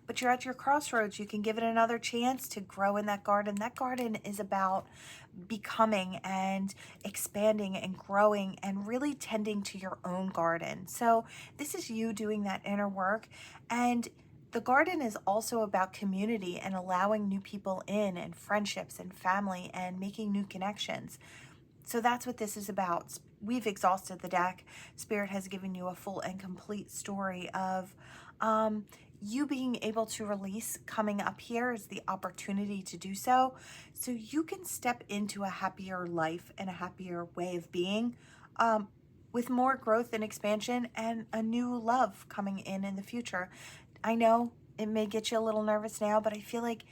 But you're at your crossroads. You can give it another chance to grow in that garden. That garden is about becoming and expanding and growing and really tending to your own garden. So this is you doing that inner work. And the garden is also about community and allowing new people in, and friendships and family, and making new connections. So that's what this is about. We've exhausted the deck. Spirit has given you a full and complete story of you being able to release. Coming up here is the opportunity to do so. So you can step into a happier life and a happier way of being, with more growth and expansion and a new love coming in the future. I know it may get you a little nervous now, but I feel like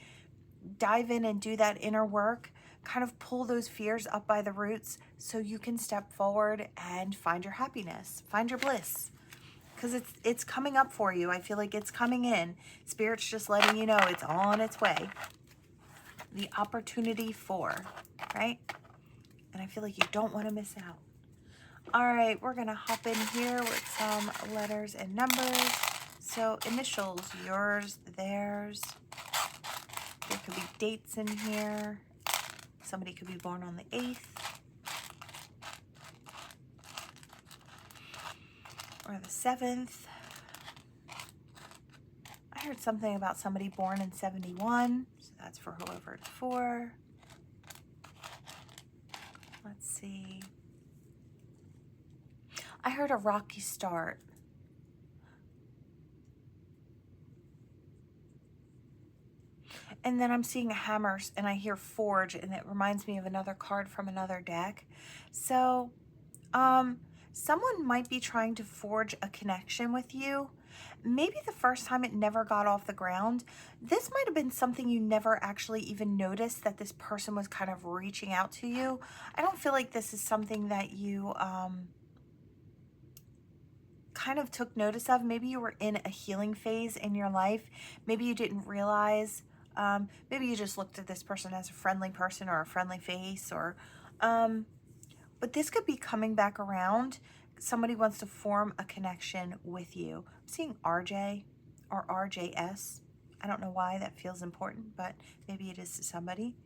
dive in and do that inner work. Kind of pull those fears up by the roots so you can step forward and find your happiness, find your bliss. Because it's coming up for you. I feel like it's coming in. Spirit's just letting you know it's on its way. The opportunity for, right? And I feel like you don't want to miss out. All right, we're going to hop in here with some letters and numbers. So initials, yours, theirs. There could be dates in here. Somebody could be born on the 8th. Or the 7th. I heard something about somebody born in 71. So that's for whoever it's for. Let's see. I heard a rocky start. And then I'm seeing a hammer, and I hear forge, and it reminds me of another card from another deck. So, someone might be trying to forge a connection with you. Maybe the first time it never got off the ground. This might have been something you never actually even noticed, that this person was kind of reaching out to you. I don't feel like this is something that you kind of took notice of. Maybe you were in a healing phase in your life. Maybe you didn't realize. Maybe you just looked at this person as a friendly person or a friendly face, or but this could be coming back around. Somebody wants to form a connection with you. I'm seeing RJ or RJS. I don't know why that feels important, but maybe it is to somebody.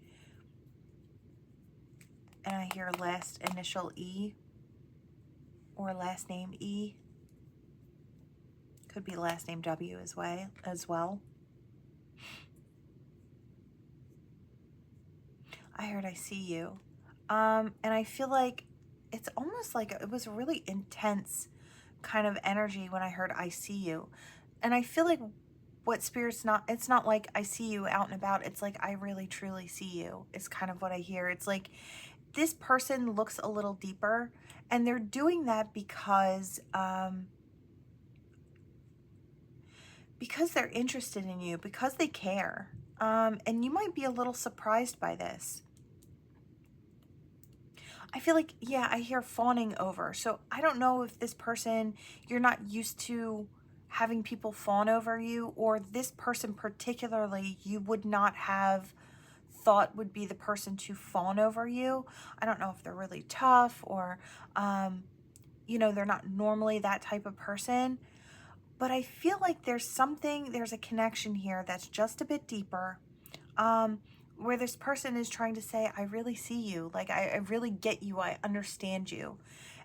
And I hear last initial E or last name E. Could be last name W as well. I heard I see you. And I feel like it's almost like it was a really intense kind of energy when I heard I see you. And I feel like what Spirit's not, it's not like I see you out and about. It's like I really truly see you. It's kind of what I hear. It's like this person looks a little deeper, and they're doing that because they're interested in you, because they care. And you might be a little surprised by this. I feel like, yeah, I hear fawning over. So I don't know if this person, you're not used to having people fawn over you, or this person particularly you would not have thought would be the person to fawn over you. I don't know if they're really tough or, you know, they're not normally that type of person, but I feel like there's a connection here that's just a bit deeper, where this person is trying to say, I really see you. Like, I really get you. I understand you.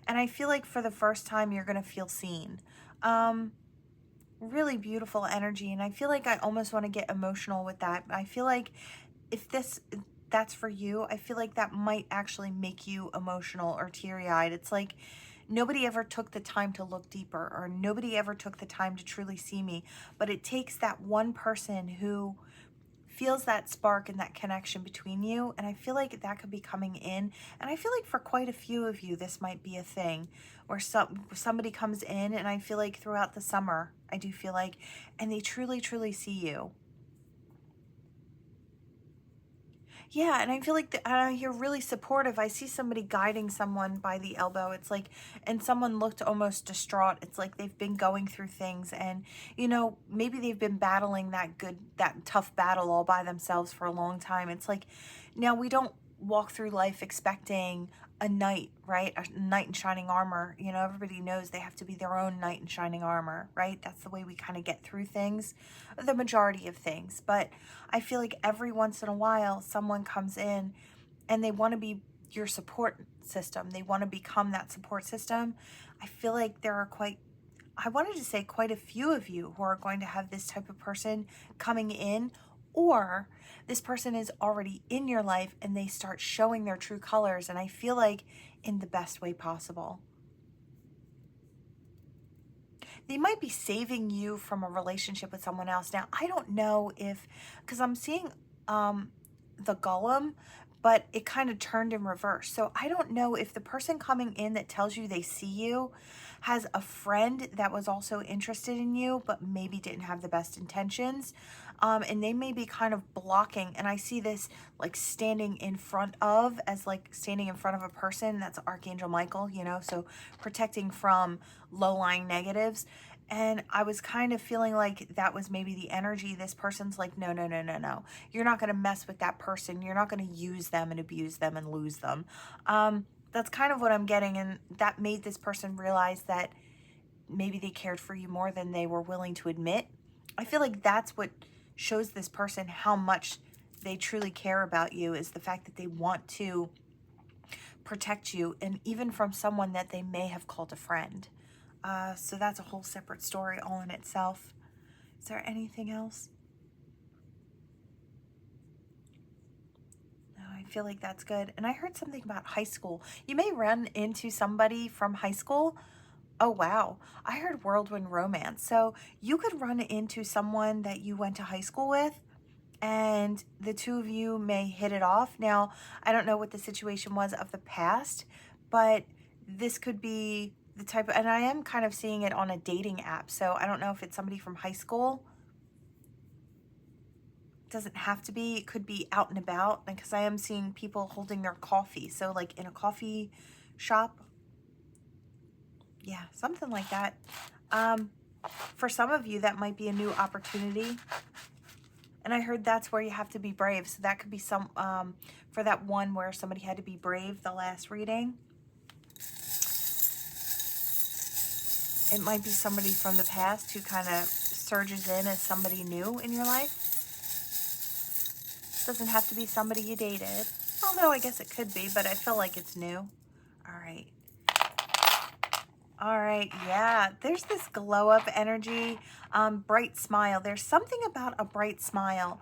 And I feel like for the first time, you're going to feel seen. Really beautiful energy. And I feel like I almost want to get emotional with that. I feel like if that's for you, I feel like that might actually make you emotional or teary-eyed. It's like nobody ever took the time to look deeper, or nobody ever took the time to truly see me. But it takes that one person who feels that spark and that connection between you. And I feel like that could be coming in. And I feel like for quite a few of you, this might be a thing where somebody comes in, and I feel like throughout the summer, I do feel like, and they truly, truly see you. Yeah, and I feel like you're really supportive. I see somebody guiding someone by the elbow. It's like, and someone looked almost distraught. It's like they've been going through things, and, you know, maybe they've been battling that tough battle all by themselves for a long time. It's like, now we don't walk through life expecting a knight, right? A knight in shining armor. You know, everybody knows they have to be their own knight in shining armor, right? That's the way we kind of get through things, the majority of things. But I feel like every once in a while, someone comes in and they want to be your support system. They want to become that support system. I feel like there are I wanted to say quite a few of you who are going to have this type of person coming in, or this person is already in your life and they start showing their true colors. And I feel like in the best way possible. They might be saving you from a relationship with someone else. Now, I don't know because I'm seeing the golem, but it kind of turned in reverse. So I don't know if the person coming in that tells you they see you has a friend that was also interested in you, but maybe didn't have the best intentions. And they may be kind of blocking. And I see this like standing in front of a person. That's Archangel Michael, you know, so protecting from low-lying negatives. And I was kind of feeling like that was maybe the energy. This person's like, no, no, no, no, no. You're not going to mess with that person. You're not going to use them and abuse them and lose them. That's kind of what I'm getting. And that made this person realize that maybe they cared for you more than they were willing to admit. I feel like that's what shows this person how much they truly care about you, is the fact that they want to protect you, and even from someone that they may have called a friend. So that's a whole separate story all in itself. Is there anything else? No, I feel like that's good. And I heard something about high school. You may run into somebody from high school. Oh, wow. I heard whirlwind romance. So you could run into someone that you went to high school with, and the two of you may hit it off. Now, I don't know what the situation was of the past, but this could be the type of, and I am kind of seeing it on a dating app. So I don't know if it's somebody from high school. It doesn't have to be. It could be out and about, because I am seeing people holding their coffee. So like in a coffee shop. Yeah, something like that. For some of you, that might be a new opportunity. And I heard that's where you have to be brave. So that could be for that one where somebody had to be brave, the last reading. It might be somebody from the past who kind of surges in as somebody new in your life. Doesn't have to be somebody you dated. Although I guess it could be, but I feel like it's new. All right. All right, yeah, there's this glow up energy, bright smile. There's something about a bright smile.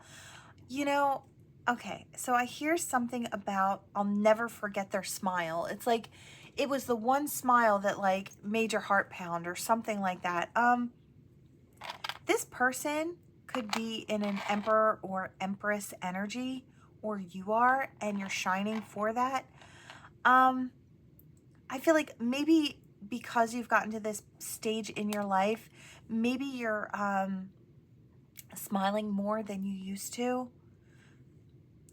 You know, okay, so I hear something about I'll never forget their smile. It's like it was the one smile that like made your heart pound or something like that. This person could be in an emperor or empress energy, or you are, and you're shining for that. I feel like maybe because you've gotten to this stage in your life, maybe you're smiling more than you used to.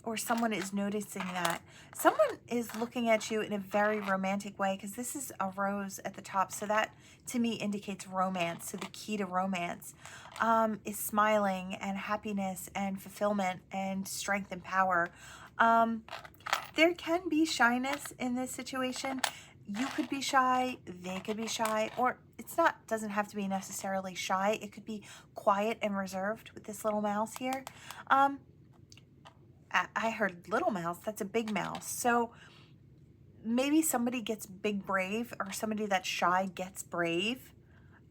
or someone is noticing that. Someone is looking at you in a very romantic way, because this is a rose at the top. So that to me indicates romance. So the key to romance is smiling and happiness and fulfillment and strength and power. There can be shyness in this situation. You could be shy, they could be shy, or it's not, doesn't have to be necessarily shy. It could be quiet and reserved with this little mouse here. I heard little mouse, that's a big mouse. So maybe somebody gets big brave, or somebody that's shy gets brave,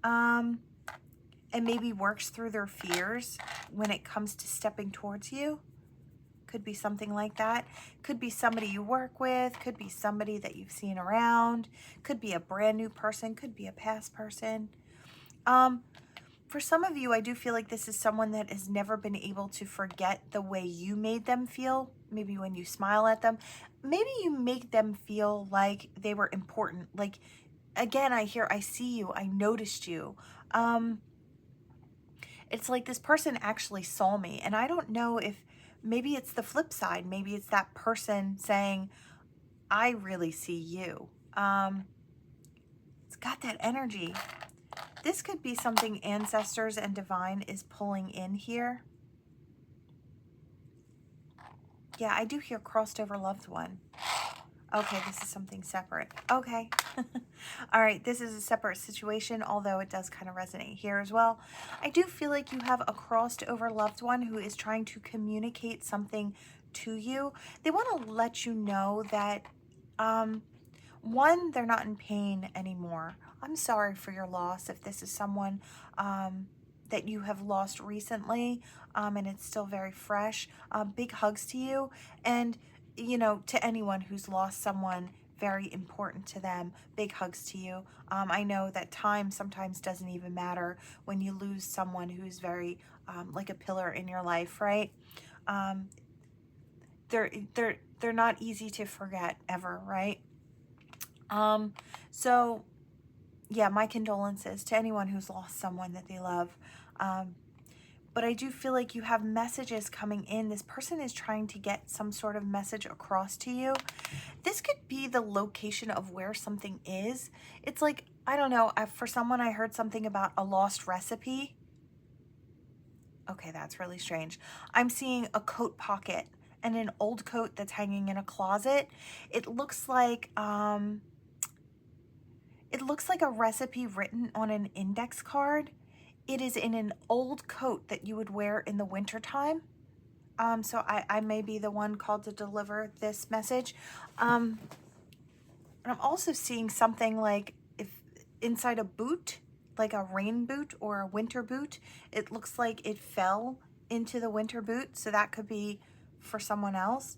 and maybe works through their fears when it comes to stepping towards you. Could be something like that. Could be somebody you work with, could be somebody that you've seen around, could be a brand new person, could be a past person. For some of you, I do feel like this is someone that has never been able to forget the way you made them feel. Maybe when you smile at them, maybe you make them feel like they were important. Like, again, I see you, I noticed you. It's like this person actually saw me, and I don't know if maybe it's the flip side. Maybe it's that person saying, I really see you. It's got that energy. This could be something ancestors and divine is pulling in here. Yeah, I do hear crossed over loved one. Okay, this is something separate. Okay. All right, this is a separate situation, although it does kind of resonate here as well. I do feel like you have a crossed over loved one who is trying to communicate something to you. They want to let you know that, one, they're not in pain anymore. I'm sorry for your loss if this is someone that you have lost recently, and it's still very fresh. Big hugs to you, and you know, to anyone who's lost someone very important to them, big hugs to you. I know that time sometimes doesn't even matter when you lose someone who's very like a pillar in your life, right? They're not easy to forget ever, right? So yeah, my condolences to anyone who's lost someone that they love. But I do feel like you have messages coming in. This person is trying to get some sort of message across to you. This could be the location of where something is. It's like, I don't know, for someone I heard something about a lost recipe. Okay, that's really strange. I'm seeing a coat pocket and an old coat that's hanging in a closet. It looks like a recipe written on an index card. It is in an old coat that you would wear in the wintertime. So I may be the one called to deliver this message. And I'm also seeing something like if inside a boot, like a rain boot or a winter boot. It looks like it fell into the winter boot, so that could be for someone else.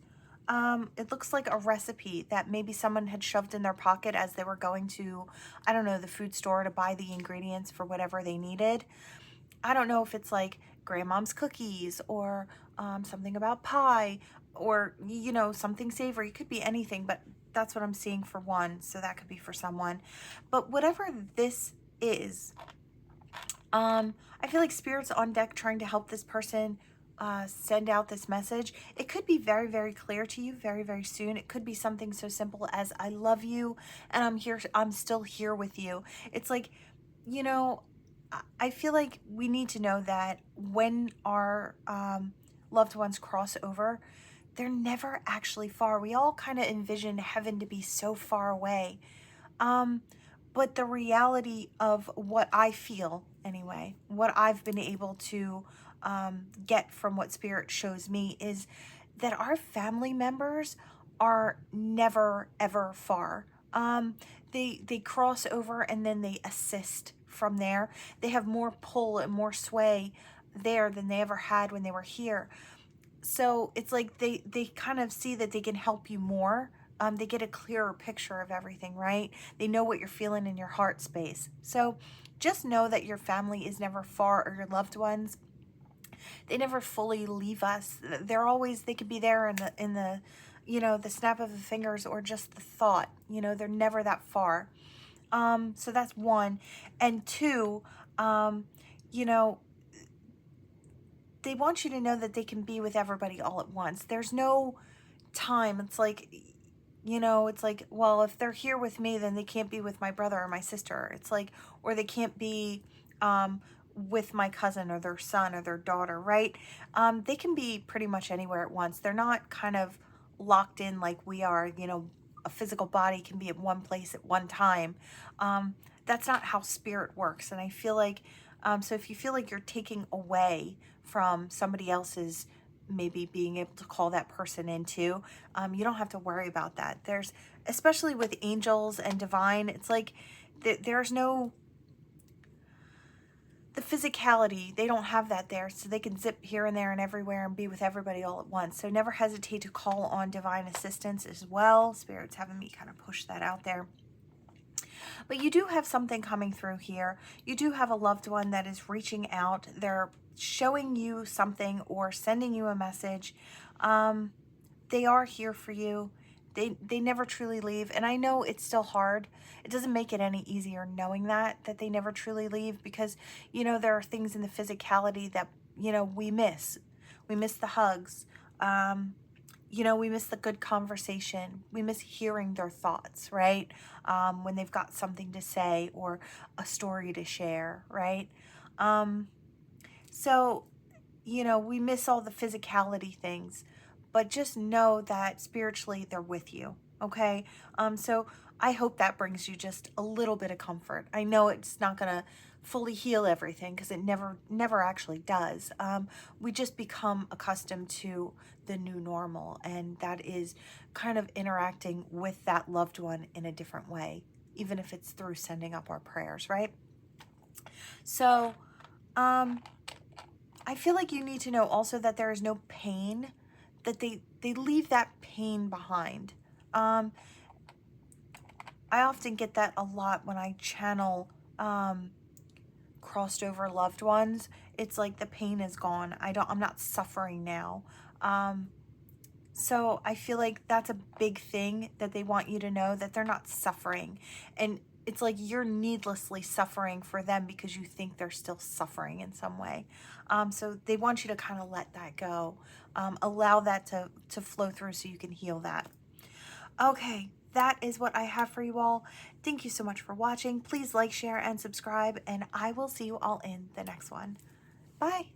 It looks like a recipe that maybe someone had shoved in their pocket as they were going to, I don't know, the food store to buy the ingredients for whatever they needed. I don't know if it's like grandmom's cookies or something about pie or, you know, something savory. It could be anything, but that's what I'm seeing for one. So that could be for someone. But whatever this is, I feel like Spirit's on deck trying to help this person send out this message. It could be very, very clear to you very, very soon. It could be something so simple as, I love you and I'm here. I'm still here with you. It's like, you know, I feel like we need to know that when our loved ones cross over, they're never actually far. We all kind of envision heaven to be so far away. But the reality of what I feel, anyway, what I've been able to get from what Spirit shows me is that our family members are never, ever far. They cross over and then they assist from there. They have more pull and more sway there than they ever had when they were here. So it's like they kind of see that they can help you more. They get a clearer picture of everything, right? They know what you're feeling in your heart space. So just know that your family is never far, or your loved ones. They never fully leave us. They're always, they could be there in the you know, the snap of the fingers or just the thought. You know, they're never that far. So that's one. And two, you know, they want you to know that they can be with everybody all at once. There's no time. It's like, it's like, well, if they're here with me, then they can't be with my brother or my sister. It's like, or they can't be with my cousin or their son or their daughter, right? They can be pretty much anywhere at once. They're not kind of locked in like we are. A physical body can be at one place at one time. That's not how spirit works. And I feel like, so if you feel like you're taking away from somebody else's maybe being able to call that person into, you don't have to worry about that. There's, especially with angels and divine, it's like there's no, the physicality, they don't have that there, so they can zip here and there and everywhere and be with everybody all at once. So never hesitate to call on divine assistance as well. Spirit's having me kind of push that out there. But you do have something coming through here. You do have a loved one that is reaching out. They're showing you something or sending you a message. They are here for you. They never truly leave. And I know it's still hard. It doesn't make it any easier knowing that they never truly leave, because, there are things in the physicality that, we miss. We miss the hugs. We miss the good conversation. We miss hearing their thoughts, right? When they've got something to say or a story to share, right? So, we miss all the physicality things, but just know that spiritually they're with you, okay? So I hope that brings you just a little bit of comfort. I know it's not going to fully heal everything, because it never actually does. We just become accustomed to the new normal, and that is kind of interacting with that loved one in a different way, even if it's through sending up our prayers, right? So, I feel like you need to know also that there is no pain, that they leave that pain behind. I often get that a lot when I channel crossed over loved ones. It's like the pain is gone. I'm not suffering now. So I feel like that's a big thing that they want you to know, that they're not suffering. And it's like you're needlessly suffering for them because you think they're still suffering in some way. So they want you to kind of let that go. Allow that to flow through so you can heal that. Okay, that is what I have for you all. Thank you so much for watching. Please like, share, and subscribe, and I will see you all in the next one. Bye.